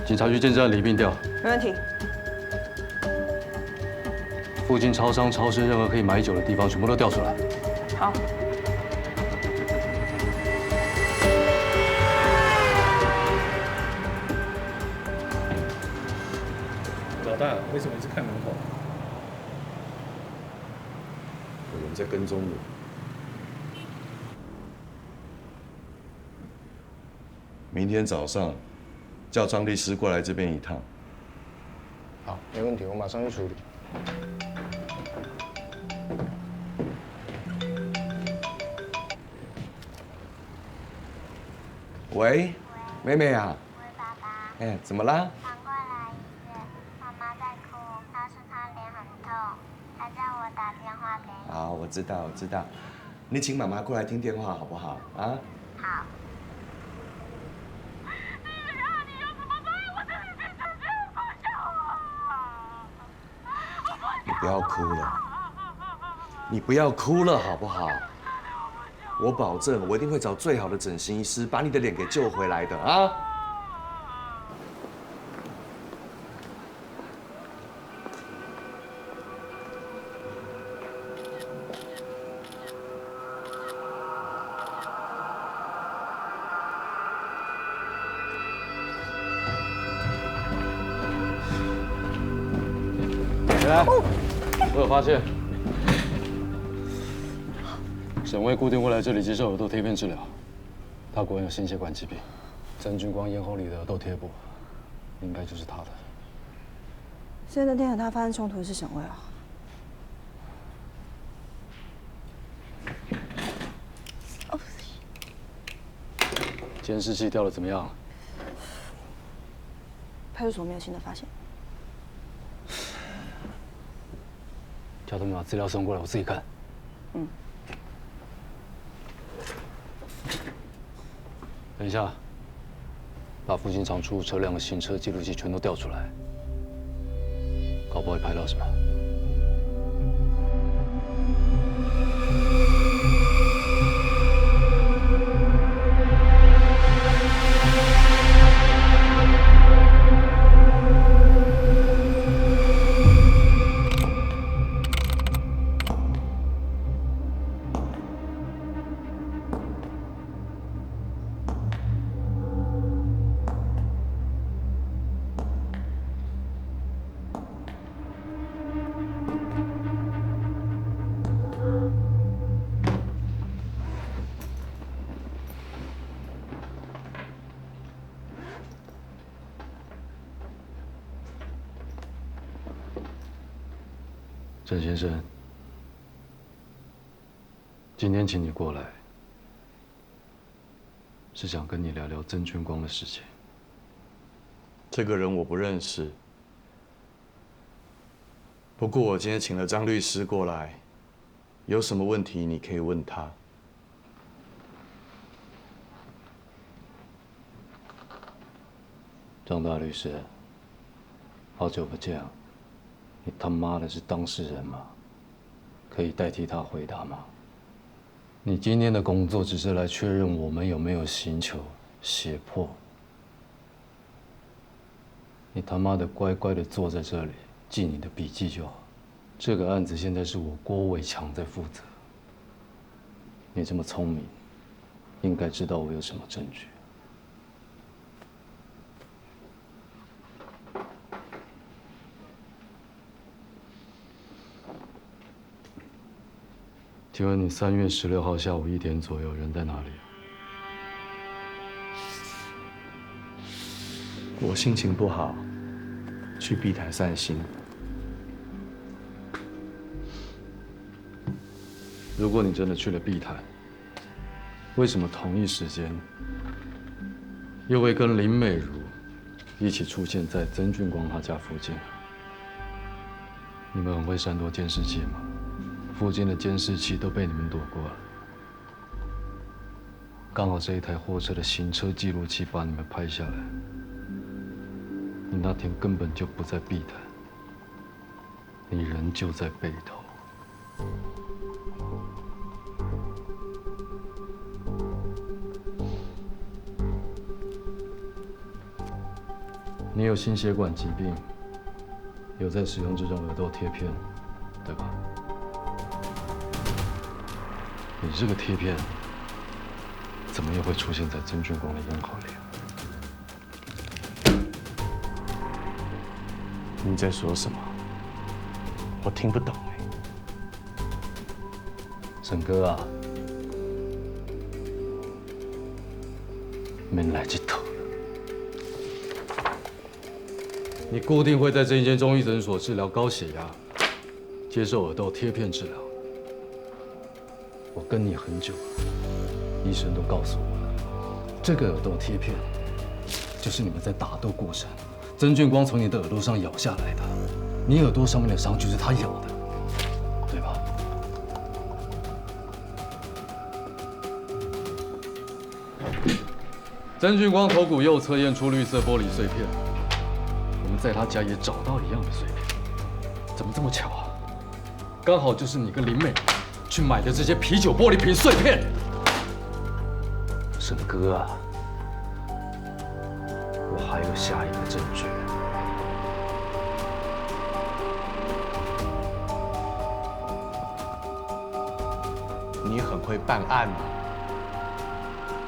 警察局监视案里并调。没问题。附近超商、超市，任何可以买酒的地方，全部都调出来。好。老大，为什么一直看门口？有人在跟踪我。明天早上叫张律师过来这边一趟。好，没问题，我马上去处理。喂，妹妹啊。喂，爸爸。哎，怎么啦？赶快来医院，妈妈在哭，她说她脸很痛，还叫我打电话给你。好，我知道，我知道。你请妈妈过来听电话好不好？啊？好。你不要哭了，你不要哭了好不好？我保证，我一定会找最好的整形医师把你的脸给救回来的啊！起来！我有发现，沈巍固定会来这里接受耳朵贴片治疗，他果然有心血管疾病。曾俊光咽喉里的耳窦贴布，应该就是他的。所以那天和他发生冲突的是沈巍啊？监视器调的怎么样？派出所没有新的发现。叫他们把资料送过来，我自己看。嗯。等一下，把附近常出入车辆的行车记录器全都调出来，搞不好会拍到什么。郑先生，今天请你过来，是想跟你聊聊曾俊光的事情。这个人我不认识，不过我今天请了张律师过来，有什么问题你可以问他。张大律师，好久不见啊！你他妈的是当事人吗？可以代替他回答吗？你今天的工作只是来确认我们有没有刑求胁迫。你他妈的乖乖的坐在这里记你的笔记就好。这个案子现在是我郭伟强在负责。你这么聪明，应该知道我有什么证据。请问你3月16号下午1点左右人在哪里？我心情不好，去碧潭散心。如果你真的去了碧潭，为什么同一时间又会跟林美如一起出现在曾俊光他家附近？你们很会闪躲监视器吗？附近的监视器都被你们躲过了，刚好这一台货车的行车记录器把你们拍下来。你那天根本就不在碧潭，你人就在北投。你有心血管疾病，有在使用这种耳窦贴片，对吧？你这个贴片怎么又会出现在曾俊光的咽喉里？你在说什么？我听不懂沈哥啊，没来这头了。你固定会在这间中医诊所治疗高血压，接受耳窦贴片治疗。我跟你很久了，医生都告诉我了，这个耳窦贴片就是你们在打斗过程，曾俊光从你的耳朵上咬下来的，你耳朵上面的伤就是他咬的，对吧？曾俊光头骨右侧验出绿色玻璃碎片，我们在他家也找到一样的碎片，怎么这么巧啊？刚好就是你跟林美去买的这些啤酒玻璃瓶碎片。沈哥啊，我还有下一个证据。你很会办案啊！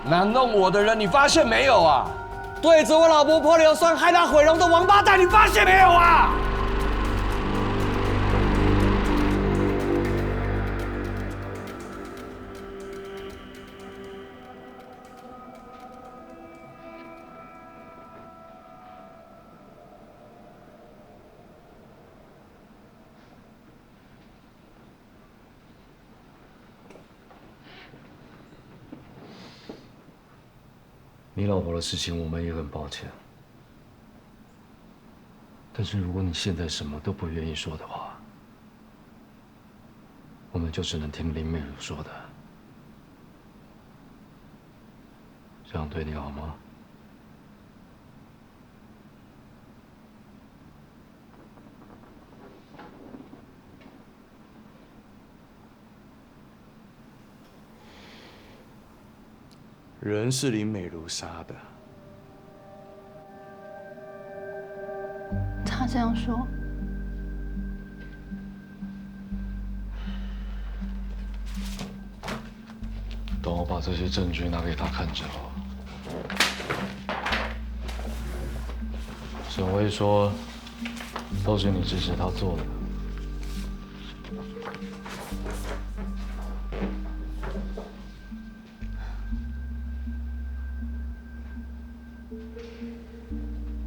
拿弄我的人，你发现没有啊？对着我老婆泼硫酸，害她毁容的王八蛋，你发现没有啊？你老婆的事情，我们也很抱歉。但是如果你现在什么都不愿意说的话，我们就只能听林美如说的。这样对你好吗？人是林美如杀的。他这样说，等我把这些证据拿给他看之后，沈巍说，都是你支持他做的。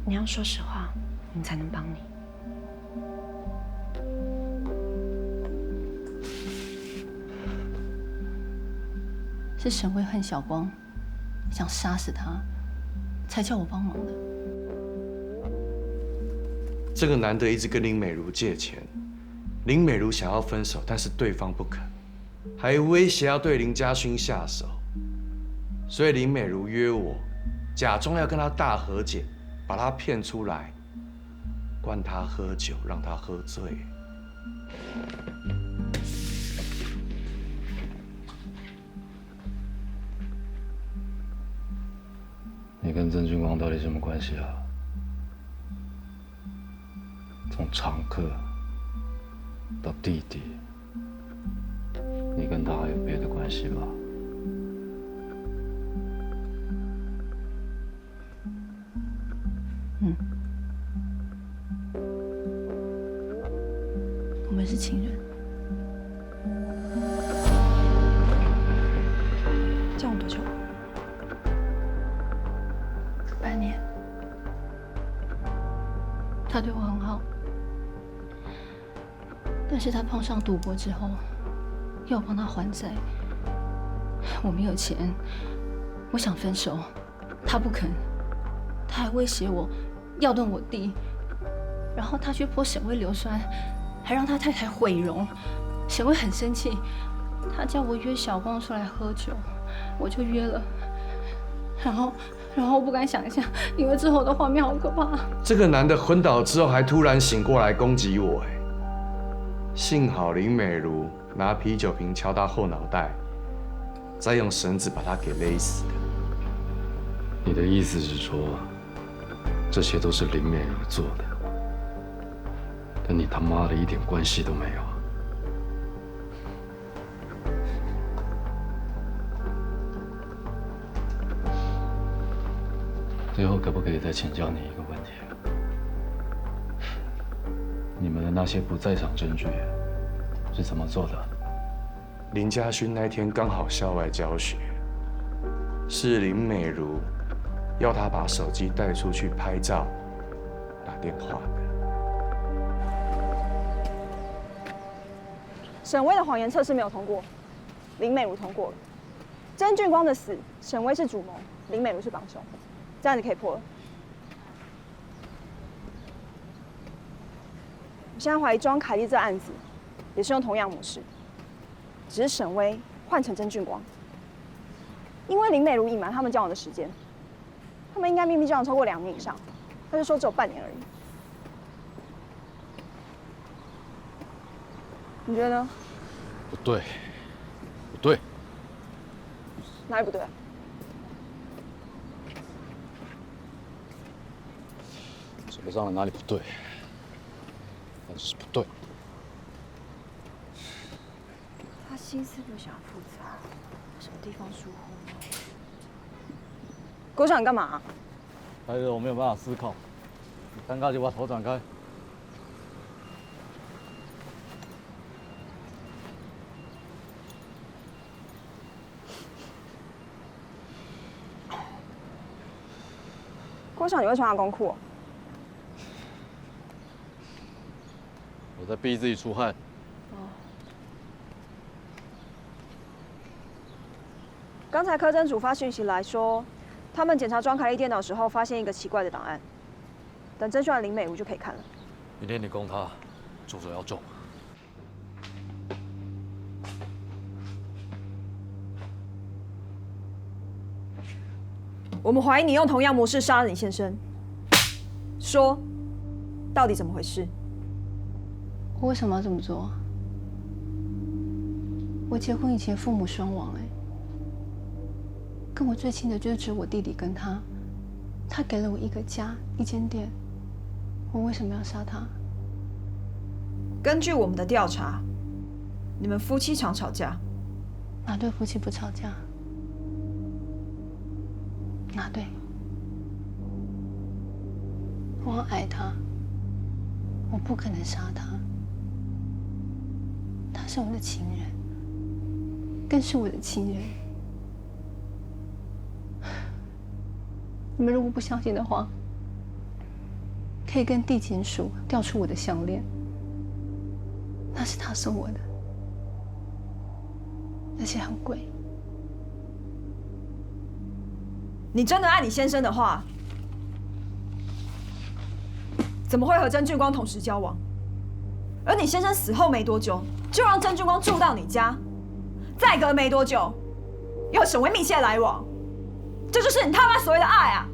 你要说实话，我们才能帮你。是沈巍恨小光，想杀死他，才叫我帮忙的。这个男的一直跟林美如借钱，林美如想要分手，但是对方不肯，还威胁要对林家勋下手，所以林美如约我，假装要跟他大和解，把他骗出来，灌他喝酒，让他喝醉。你跟曾俊光到底什么关系啊？从常客到弟弟，你跟他还有别的关系吧？嗯，我们是情人。交往多久？半年。他对我很好，但是他碰上赌博之后，要我帮他还债。我没有钱，我想分手，他不肯，他还威胁我要动我弟，然后他去泼沈巍硫酸，还让他太太毁容。沈巍很生气，他叫我约小光出来喝酒，我就约了。然后我不敢想象，因为之后的画面好可怕。这个男的昏倒之后还突然醒过来攻击我，幸好林美如拿啤酒瓶敲他后脑袋，再用绳子把他给勒死的。你的意思是说，这些都是林美如做的，但你他妈的一点关系都没有。最后可不可以再请教你一个问题？你们的那些不在场证据是怎么做的？林家勋那天刚好校外教学，是林美如要他把手机带出去拍照、打电话的。沈巍的谎言测试没有通过，林美如通过了。曾俊光的死，沈巍是主谋，林美如是帮凶。这样子可以破了。我现在怀疑庄凯丽这案子也是用同样模式，只是沈巍换成曾俊光。因为林美如隐瞒他们交往的时间，他们应该秘密交往超过2年以上，他就说只有半年而已。你觉得呢？不对，不对，哪里不对？说不上来哪里不对，但就是不对。他心思不想复杂，什么地方疏忽呢？郭长，你干嘛？还是我没有办法思考，尴尬就把头转开。郭长，你会穿阿公裤？我在逼自己出汗。刚才柯侦组发讯息来说，他们检查庄凯丽电脑时候发现一个奇怪的档案，等侦讯完林美如就可以看了。明天你攻他，出手要重。我们怀疑你用同样模式杀了你先生。说，到底怎么回事？我为什么要这么做？我结婚以前父母双亡，跟我最亲的就只有我弟弟跟他，他给了我一个家，一间店，我为什么要杀他？根据我们的调查，你们夫妻常吵架。哪对夫妻不吵架？哪对？我爱他，我不可能杀他。他是我的情人，更是我的亲人。你们如果不相信的话，可以跟地检署调出我的项链，那是他送我的，而且很贵。你真的爱你先生的话，怎么会和曾俊光同时交往？而你先生死后没多久，就让曾俊光住到你家，再隔没多久，又和沈巍密切来往，这就是你他妈所谓的爱啊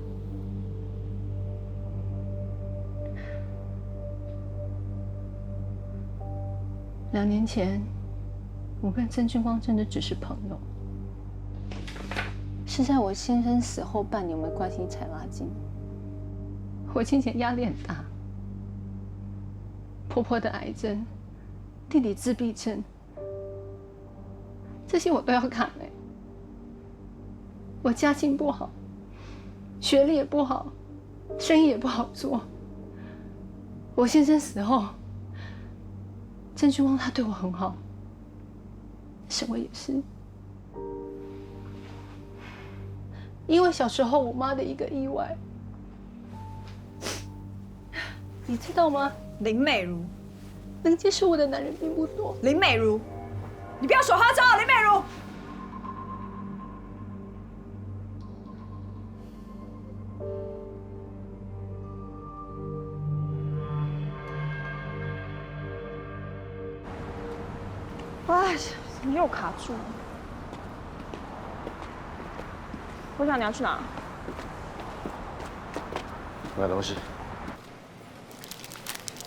！2年前，我跟曾俊光真的只是朋友。是在我先生死后半年，我们关系才拉近。我金钱压力很大，婆婆的癌症，弟弟自闭症，这些我都要扛我家境不好，学历也不好，生意也不好做。我先生死后，曾俊光他对我很好，沈巍也是。因为小时候我妈的一个意外，你知道吗？林美如，能接受我的男人并不多。林美如，你不要耍花招，林美如。哎，怎么又卡住了？我想你要去哪？买东西。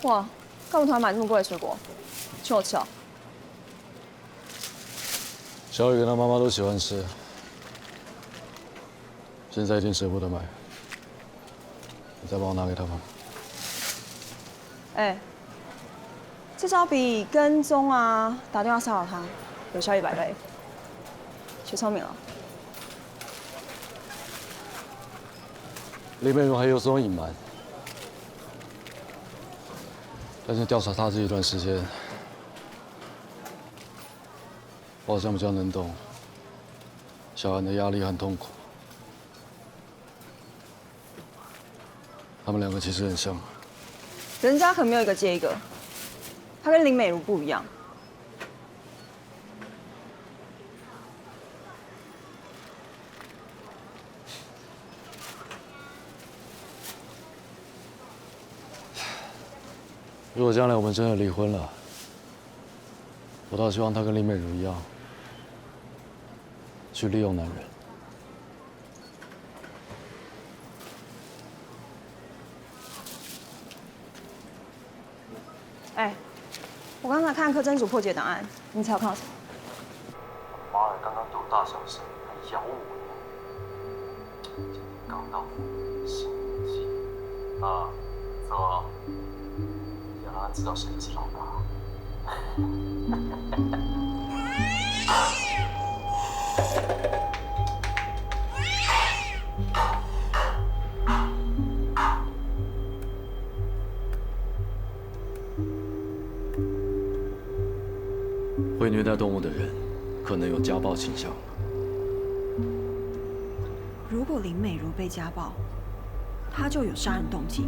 哇，干嘛突然买这么贵的水果？请我吃哦。小雨跟他妈妈都喜欢吃，现在一定舍不得买。你再帮我拿给他们。哎，这招比跟踪啊、打电话骚扰他有效100倍，学聪明了。林美如还有所隐瞒，但是调查她这一段时间，我好像比较能懂小安的压力和痛苦。他们2个其实很像，人家可没有一个接一个，他跟林美如不一样。如果将来我们真的离婚了，我倒希望他跟林美如一样，去利用男人。探案科侦组破解档案，你猜我看到什么？妈的，刚刚对我大小声，还咬我呢。刚到新机啊，走，要让他知道谁是老大。会虐待动物的人，可能有家暴倾向。如果林美如被家暴，她就有杀人动机。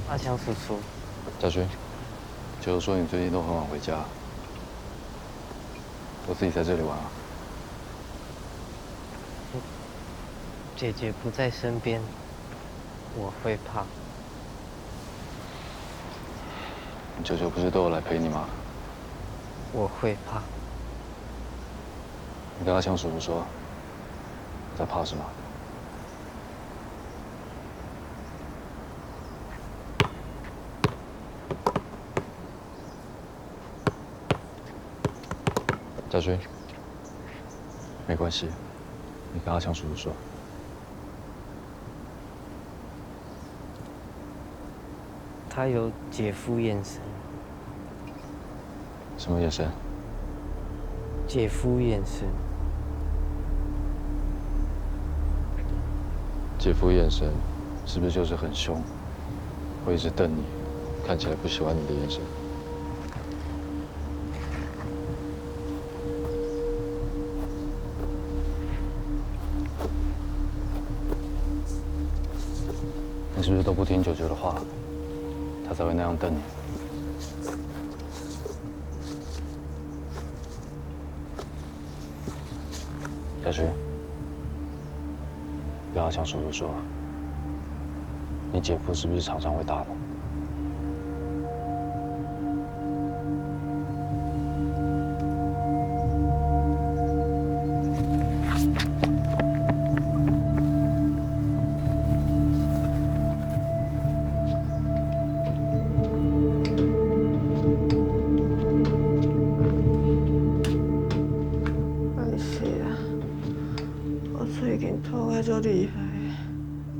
阿强叔叔，家勋，就是说你最近都很晚回家，我自己在这里玩啊。姐姐不在身边，我会怕。你舅舅不是都有来陪你吗？我会怕。你跟阿强叔叔说，在怕是吗？家勋，没关系，你跟阿强叔叔说。他有姐夫眼神。什么眼神？姐夫眼神。姐夫眼神，是不是就是很凶，会一直瞪你，看起来不喜欢你的眼神？你是不是都不听舅舅的话，他才会那样瞪你？小勋，跟阿强叔叔说，你姐夫是不是常常会打你？足厉害，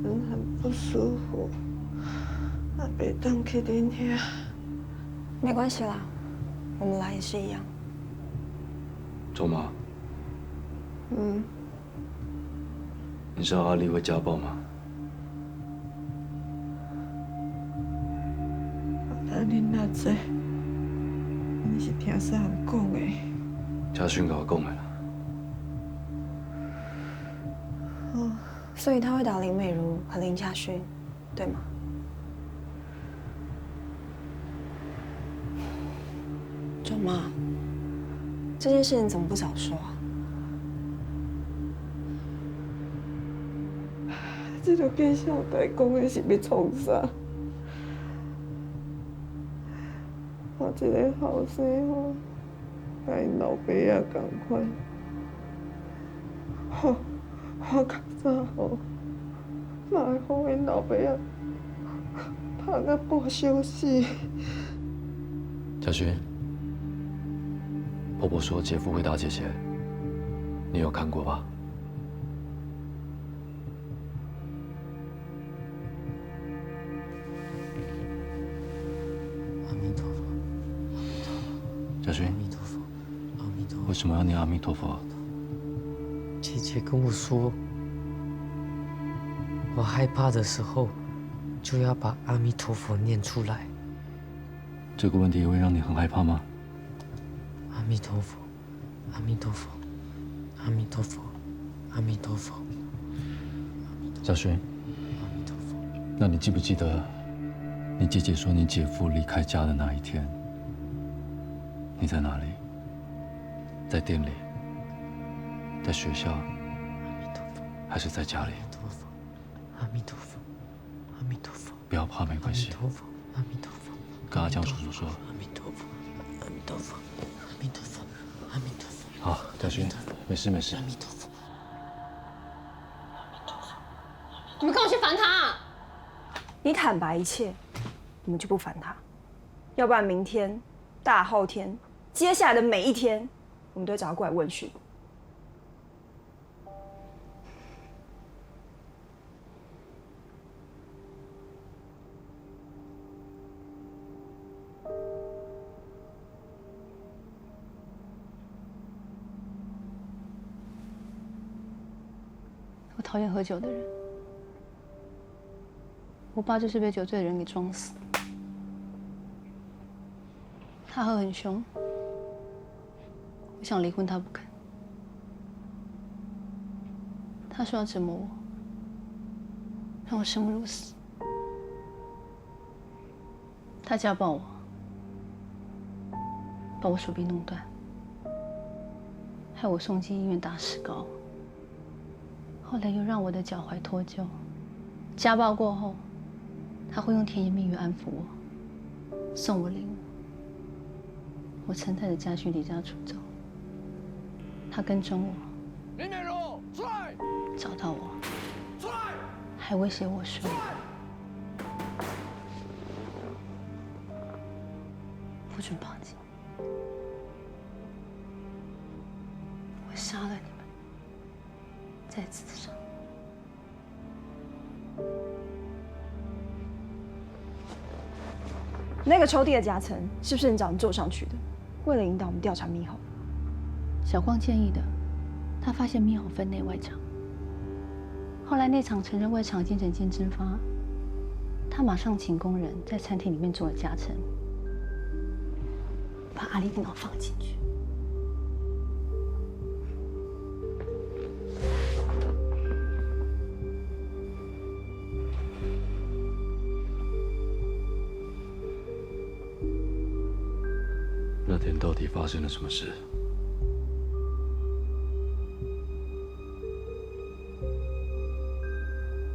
人很不舒服，啊，袂当去恁遐。没关系啦，我们来也是一样。周妈，你知道阿丽会家暴吗？咱恁那做，你是听啥人讲的？家勋甲我讲的啦。所以他会打林美如和林家勋，对吗？周妈，这件事你怎么不早说啊？这个跟小弟讲的是要创啥？我一个后生吼，甲因老爸仔同款，我较早吼，嘛会互因老爸仔拍到半烧死。家勋，婆婆说姐夫会打姐姐，你有看过吧？阿弥陀佛，家勋，阿弥陀佛，阿弥陀佛。为什么要念阿弥陀佛？姐姐跟我说，我害怕的时候，就要把阿弥陀佛念出来。这个问题会让你很害怕吗？阿弥陀佛，阿弥陀佛，阿弥陀佛，阿弥陀佛。家勋，那你记不记得你姐姐说你姐夫离开家的那一天？你在哪里？在店里？在学校？还是在家里？阿弥陀佛，阿弥陀佛，不要怕，没关系。阿弥陀佛，跟阿江叔叔说。阿弥陀佛，阿弥陀佛，阿弥陀佛，阿弥陀佛。好，德勋，没事没事。阿弥陀佛。你们跟我去烦他！你坦白一切，我们就不烦他。要不然明天、大后天、接下来的每一天，我们都会找他过来问讯。我讨厌喝酒的人。我爸就是被酒醉的人给撞死。他喝很凶，我想离婚，他不肯。他说要折磨我，让我生不如死。他家暴我，把我手臂弄断，害我送进医院打石膏。后来又让我的脚踝脱臼。家暴过后，他会用甜言蜜语安抚我，送我礼物。我曾带着家训离家出走，他跟踪我，林美如，出来！找到我，出来！还威胁我说，不准报警。我杀了你们，再自杀。那个抽屉的夹层是不是你找人做上去的？为了引导我们调查猕猴。小光建议的，他发现猕猴分内外场。后来内场承认外场经整间蒸发，他马上请工人在餐厅里面做了夹层，把阿丽电脑放进去。那天到底发生了什么事？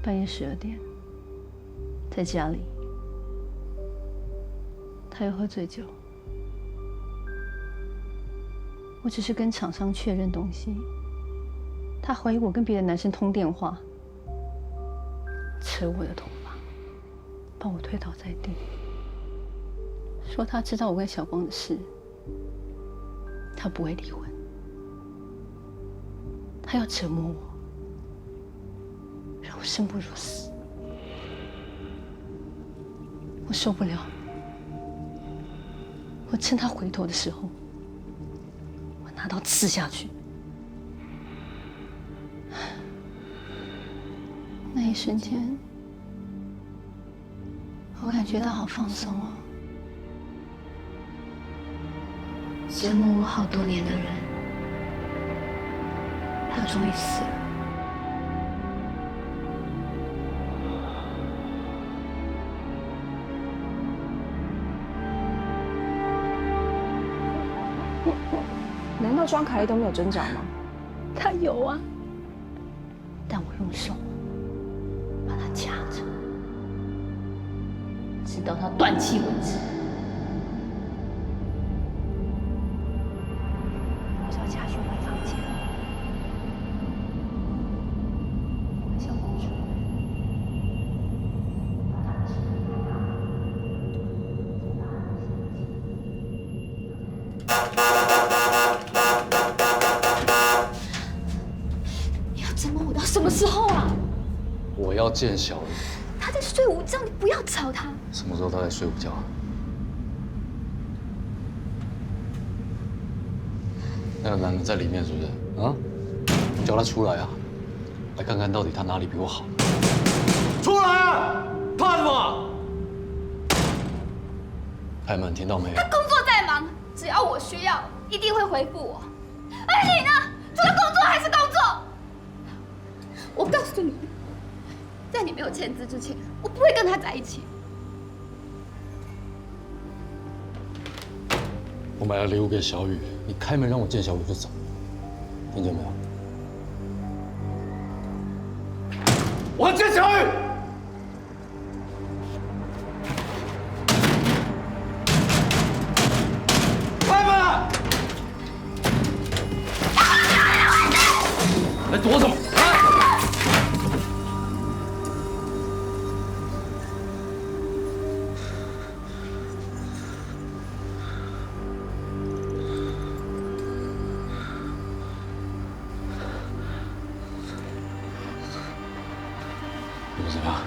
半夜12点，在家里，他又喝醉酒。我只是跟厂商确认东西，他怀疑我跟别的男生通电话，扯我的头发，把我推倒在地，说他知道我跟小光的事，他不会离婚，他要折磨我，让我生不如死。我受不了，我趁他回头的时候，我拿刀刺下去。那一瞬间，我感觉到好放松哦。折磨我好多年的人，他终于死了。难道庄凯丽都没有挣扎吗？他有啊，但我用手把他掐着，直到他断气为止。我叫家训回房间，小公主。折磨我到什么时候啊？我要见小丽。他在睡午觉，你不要吵他。什么时候他在睡午觉？那个男的在里面是不是？啊？你叫他出来啊！来看看到底他哪里比我好。出来啊！怕什么？开门，听到没有？他工作再忙，只要我需要，一定会回复我。而你呢？除了工作还是工作。我告诉你，在你没有签字之前，我不会跟他在一起。我买了礼物给小雨，你开门让我见小雨就走，听见没有？我要见小雨。开门！来躲什么？你们怎么样？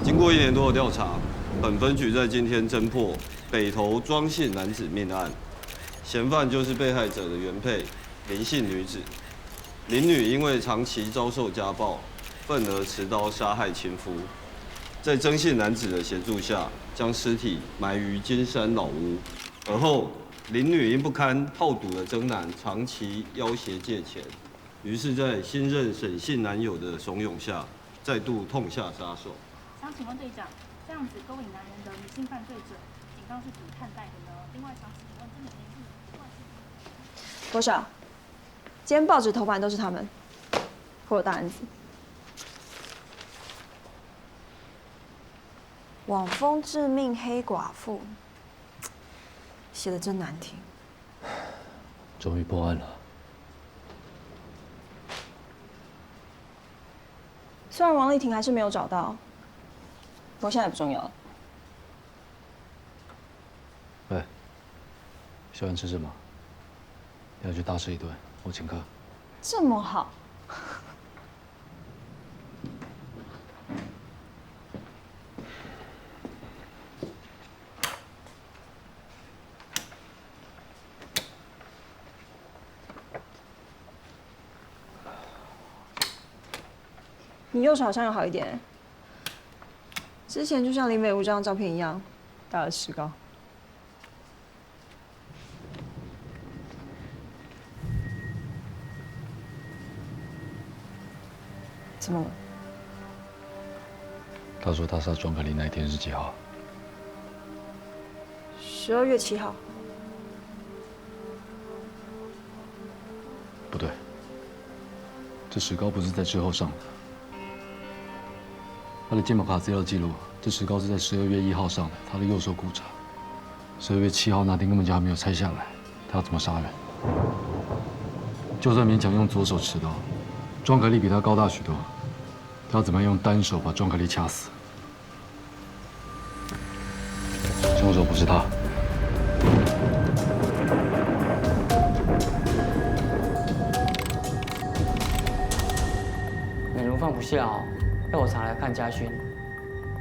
经过1年多的调查，本分局在今天侦破北投庄姓男子命案，嫌犯就是被害者的原配林姓女子。林女因为长期遭受家暴，愤而持刀杀害亲夫。在曾姓男子的协助下，将尸体埋于金山老屋。而后，林女因不堪好赌的曾男长期要挟借钱，于是，在新任沈姓男友的怂恿下，再度痛下杀手。想请问队长，这样子勾引男人的女性犯罪者，警方是怎么看待的呢？另外，想请问这名年轻国小，今天报纸头版都是他们破了大案子。网风致命黑寡妇，写的真难听。终于破案了。虽然王丽婷还是没有找到，不过现在也不重要了。喂，喜欢吃什么？要去大吃一顿，我请客。这么好。你右手好像有好一点。之前就像林美如这张照片一样，大了石膏。怎么了？他说他杀庄凯丽那一天是几号12月7号。不对，这石膏不是在之后上的。他的健保卡资料记录，这石膏是在12月1号上的，他的右手骨折。12月7号那天根本就还没有拆下来，他要怎么杀人？就算勉强用左手持刀，庄凯丽比他高大许多，他要怎么样用单手把庄凯丽掐死？凶手不是他。美如放不下哦，要我常来看嘉勋。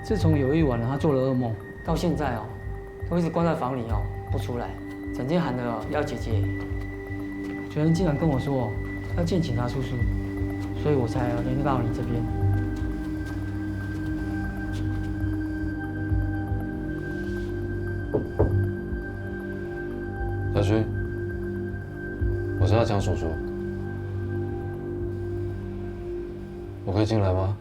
自从有一晚他做了噩梦，到现在哦，都一直关在房里哦，不出来，整天喊着哦要姐姐。昨天竟然跟我说要见警察叔叔，所以我才联络到你这边。小勋，我是阿强叔叔，我可以进来吗？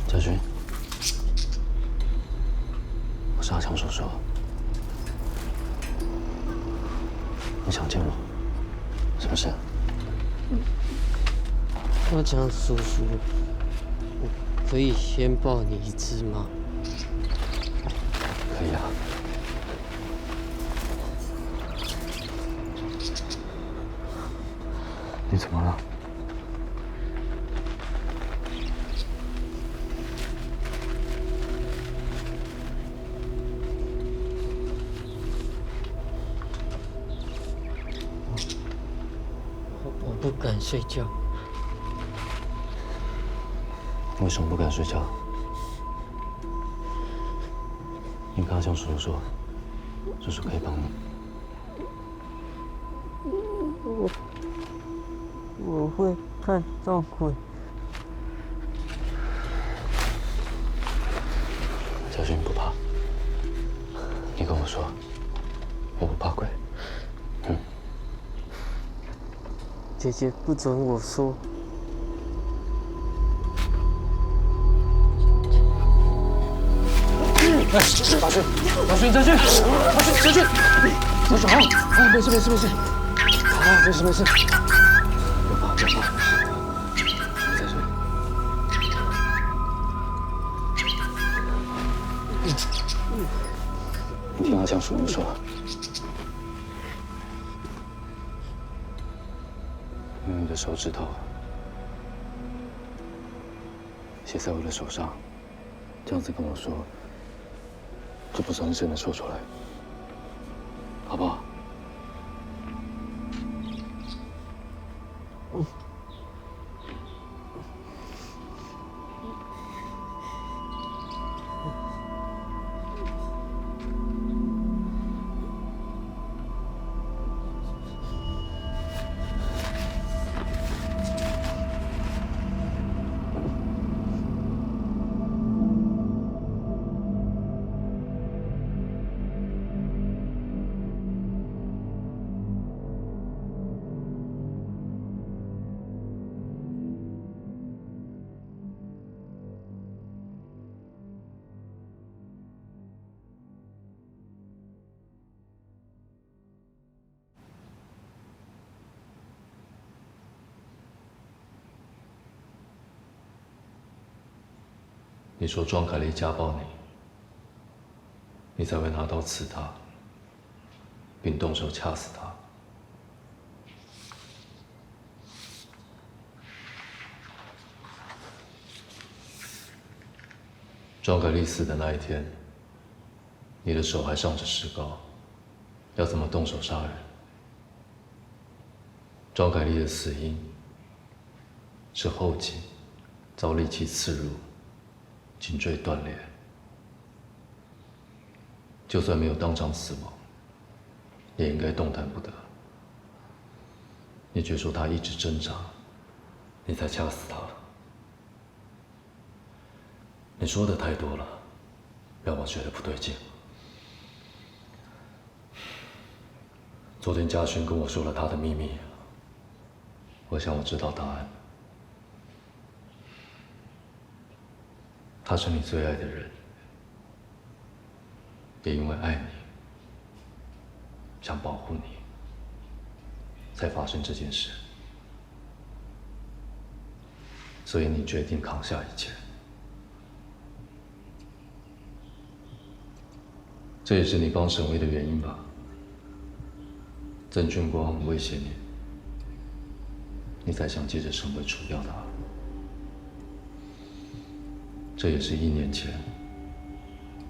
嘉勋，我是阿强叔叔，你想见我？什么事？阿强叔叔，我可以先抱你一次吗？可以啊。你怎么了？我不敢睡觉，为什么不敢睡觉？你刚刚向叔叔说，叔叔可以帮你。我会看到鬼。小薰不怕，你跟我说，我不怕鬼。姐姐不准我说。大勋，大勋，大勋，大勋，好，没事，好，没事，不要怕，再睡。你听阿强叔叔说，用你的手指头写在我的手上，这样子跟我说。就不算是真的说出来，好不好？你说庄凯丽家暴你，你才会拿刀刺她，并动手掐死她。庄凯丽死的那一天，你的手还上着石膏，要怎么动手杀人？庄凯丽的死因是后颈遭利器刺入。颈椎断裂，就算没有当场死亡，也应该动弹不得。你却说他一直挣扎，你才掐死他。你说的太多了，让我觉得不对劲。昨天嘉勋跟我说了他的秘密，我想我知道答案。他是你最爱的人，也因为爱你，想保护你，才发生这件事。所以你决定扛下一切。这也是你帮沈巍的原因吧？曾俊光威胁你，你才想借着沈巍除掉他。这也是1年前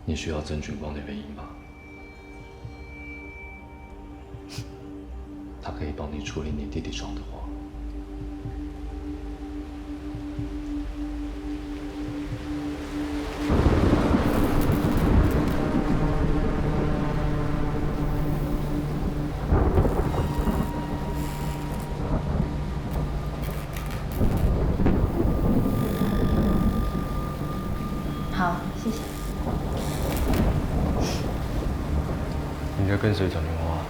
你需要曾俊光的原因吧？他可以帮你处理你弟弟闯的祸。好，谢谢。你在跟谁讲电话？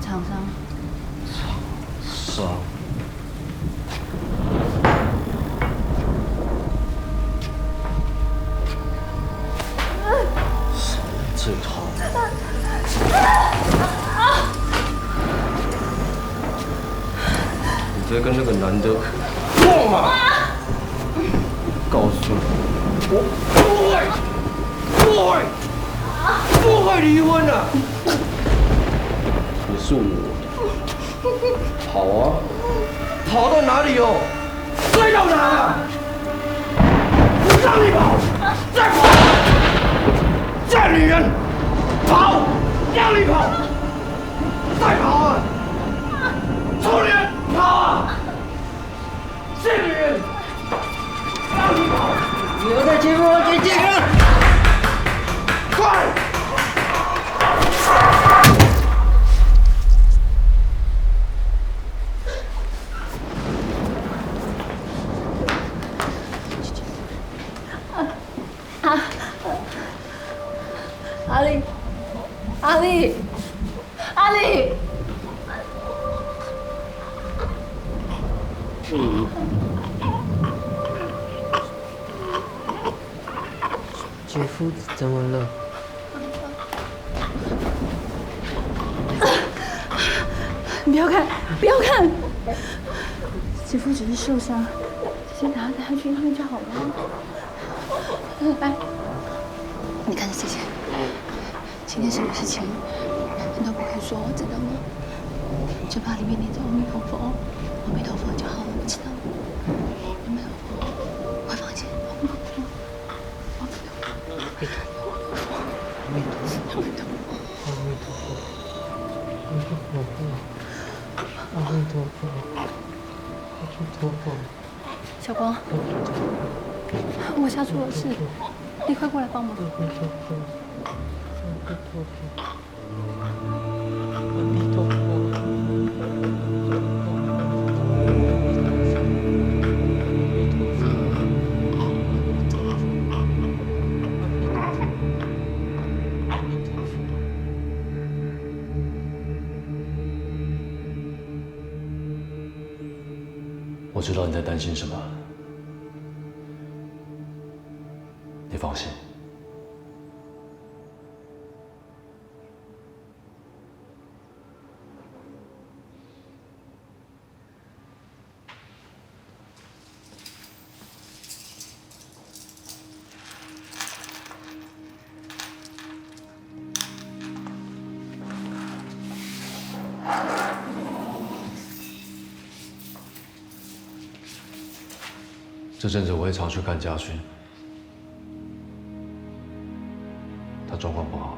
厂商。是啊。少来这套！你在跟那个男的做吗？告诉你。我不会离婚的。你是我的，跑啊，跑到哪里哦？追到哪了？让你跑，再跑！贱女人，跑！让你跑，再跑啊！臭女人，跑啊！贱女人，让你阿丽，阿丽，阿丽。姐夫怎么了？不要看，不要看！姐夫只是受伤，先把他带去医院就好了。来，你看着姐姐，今天什么事情你都不可以说，知道吗？嘴巴里面念着阿弥陀佛，阿弥陀佛就好了，你知道吗？有没有？快放心，阿弥陀佛，阿弥陀佛，阿弥陀佛，阿弥陀佛，阿弥陀佛，阿弥陀佛，阿弥陀佛。阿弥陀佛，阿弥陀佛。小光，我家出了事，你快过来帮忙。阿弥陀佛，阿弥陀佛，阿弥陀佛。我知道你在担心什么，你放心。这阵子我会常去看家勋，他状况不好，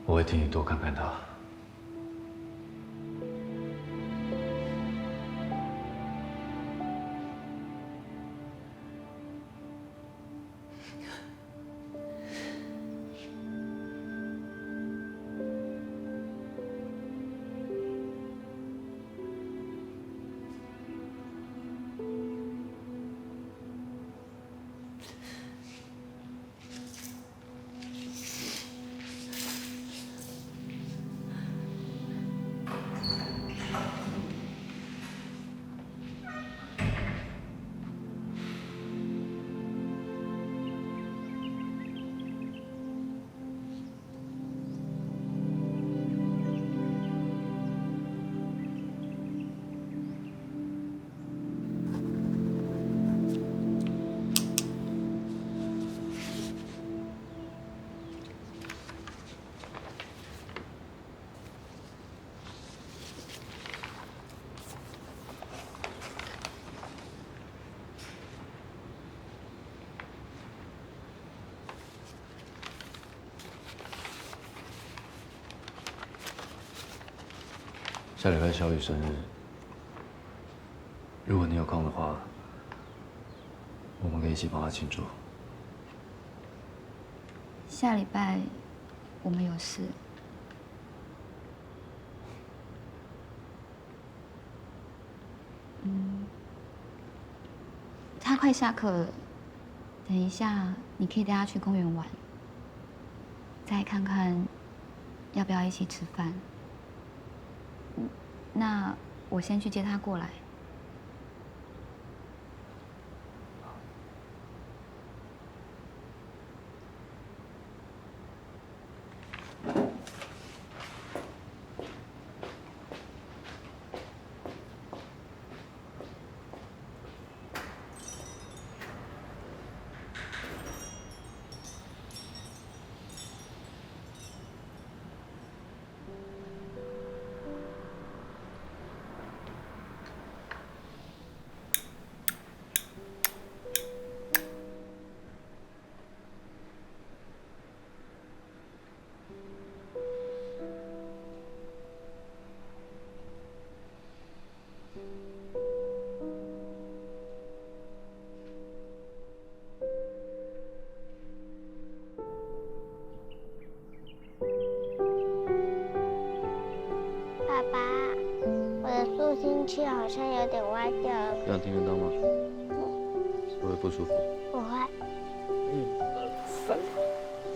我会替你多看看他。下礼拜小雨生日，如果你有空的话，我们可以一起帮他庆祝。下礼拜我们有事。他快下课了，等一下你可以带他去公园玩，再看看要不要一起吃饭。那我先去接他过来。气好像有点歪掉了。这样听得到吗？会不会不舒服？不会。嗯。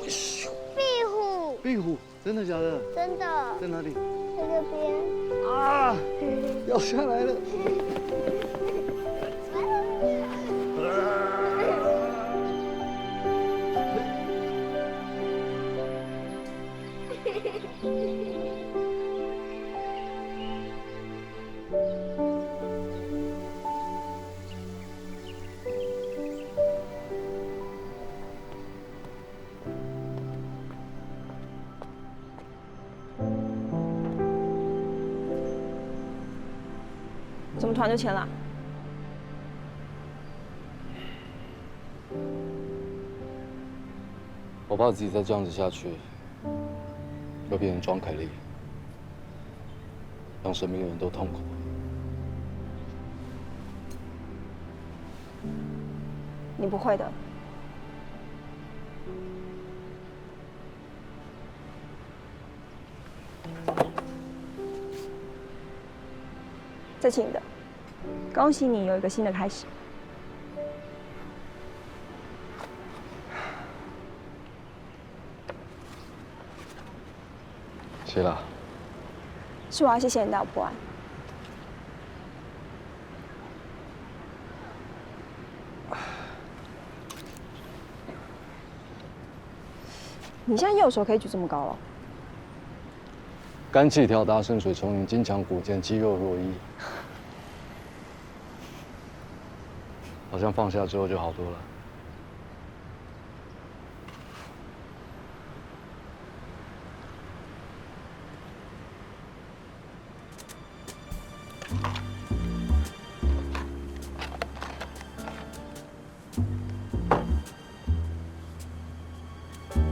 壁虎。壁虎，真的假的？真的。在哪里？在这边。啊！掉下来了。怎么突然就签了？我怕自己再这样子下去，会变成庄凯丽，让身边的人都痛苦。你不会的。这是你的，恭喜你有一个新的开始。谢啦。是我要谢谢你带我破案。你现在右手可以举这么高了？肝气条达，肾水充盈，筋强骨健，肌肉若一。好像放下之后就好多了。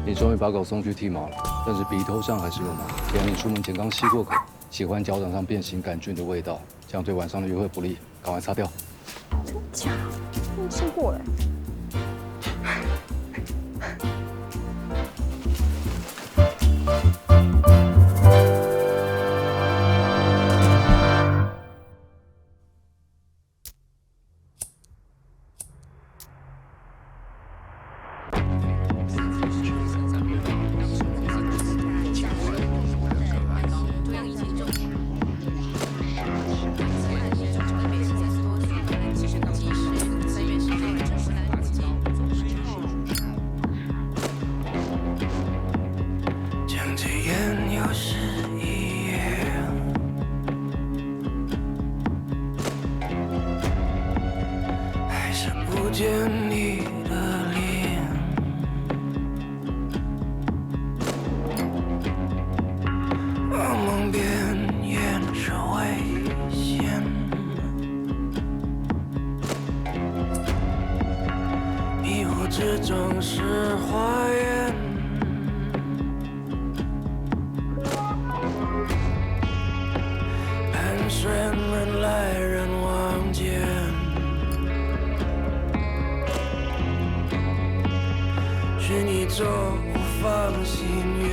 你终于把狗送去剃毛了，但是鼻头上还是有毛。既然你出门前刚吸过口，喜欢脚掌上变形杆菌的味道，这样对晚上的约会不利，赶快擦掉。真假？没吃过哎。见你的脸，噩梦边沿着危险，迷雾之中是花园，伴随人来人往间。是你做无方心愿，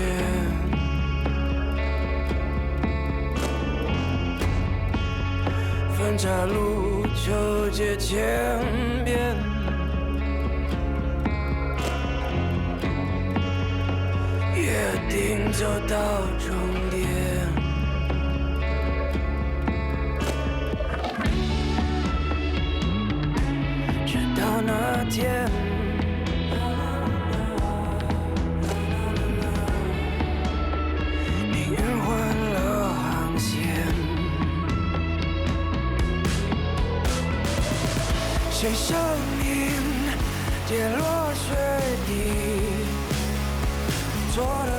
分岔路纠结千遍，约定走到终点，直到那天。谁生命跌落水底，错了。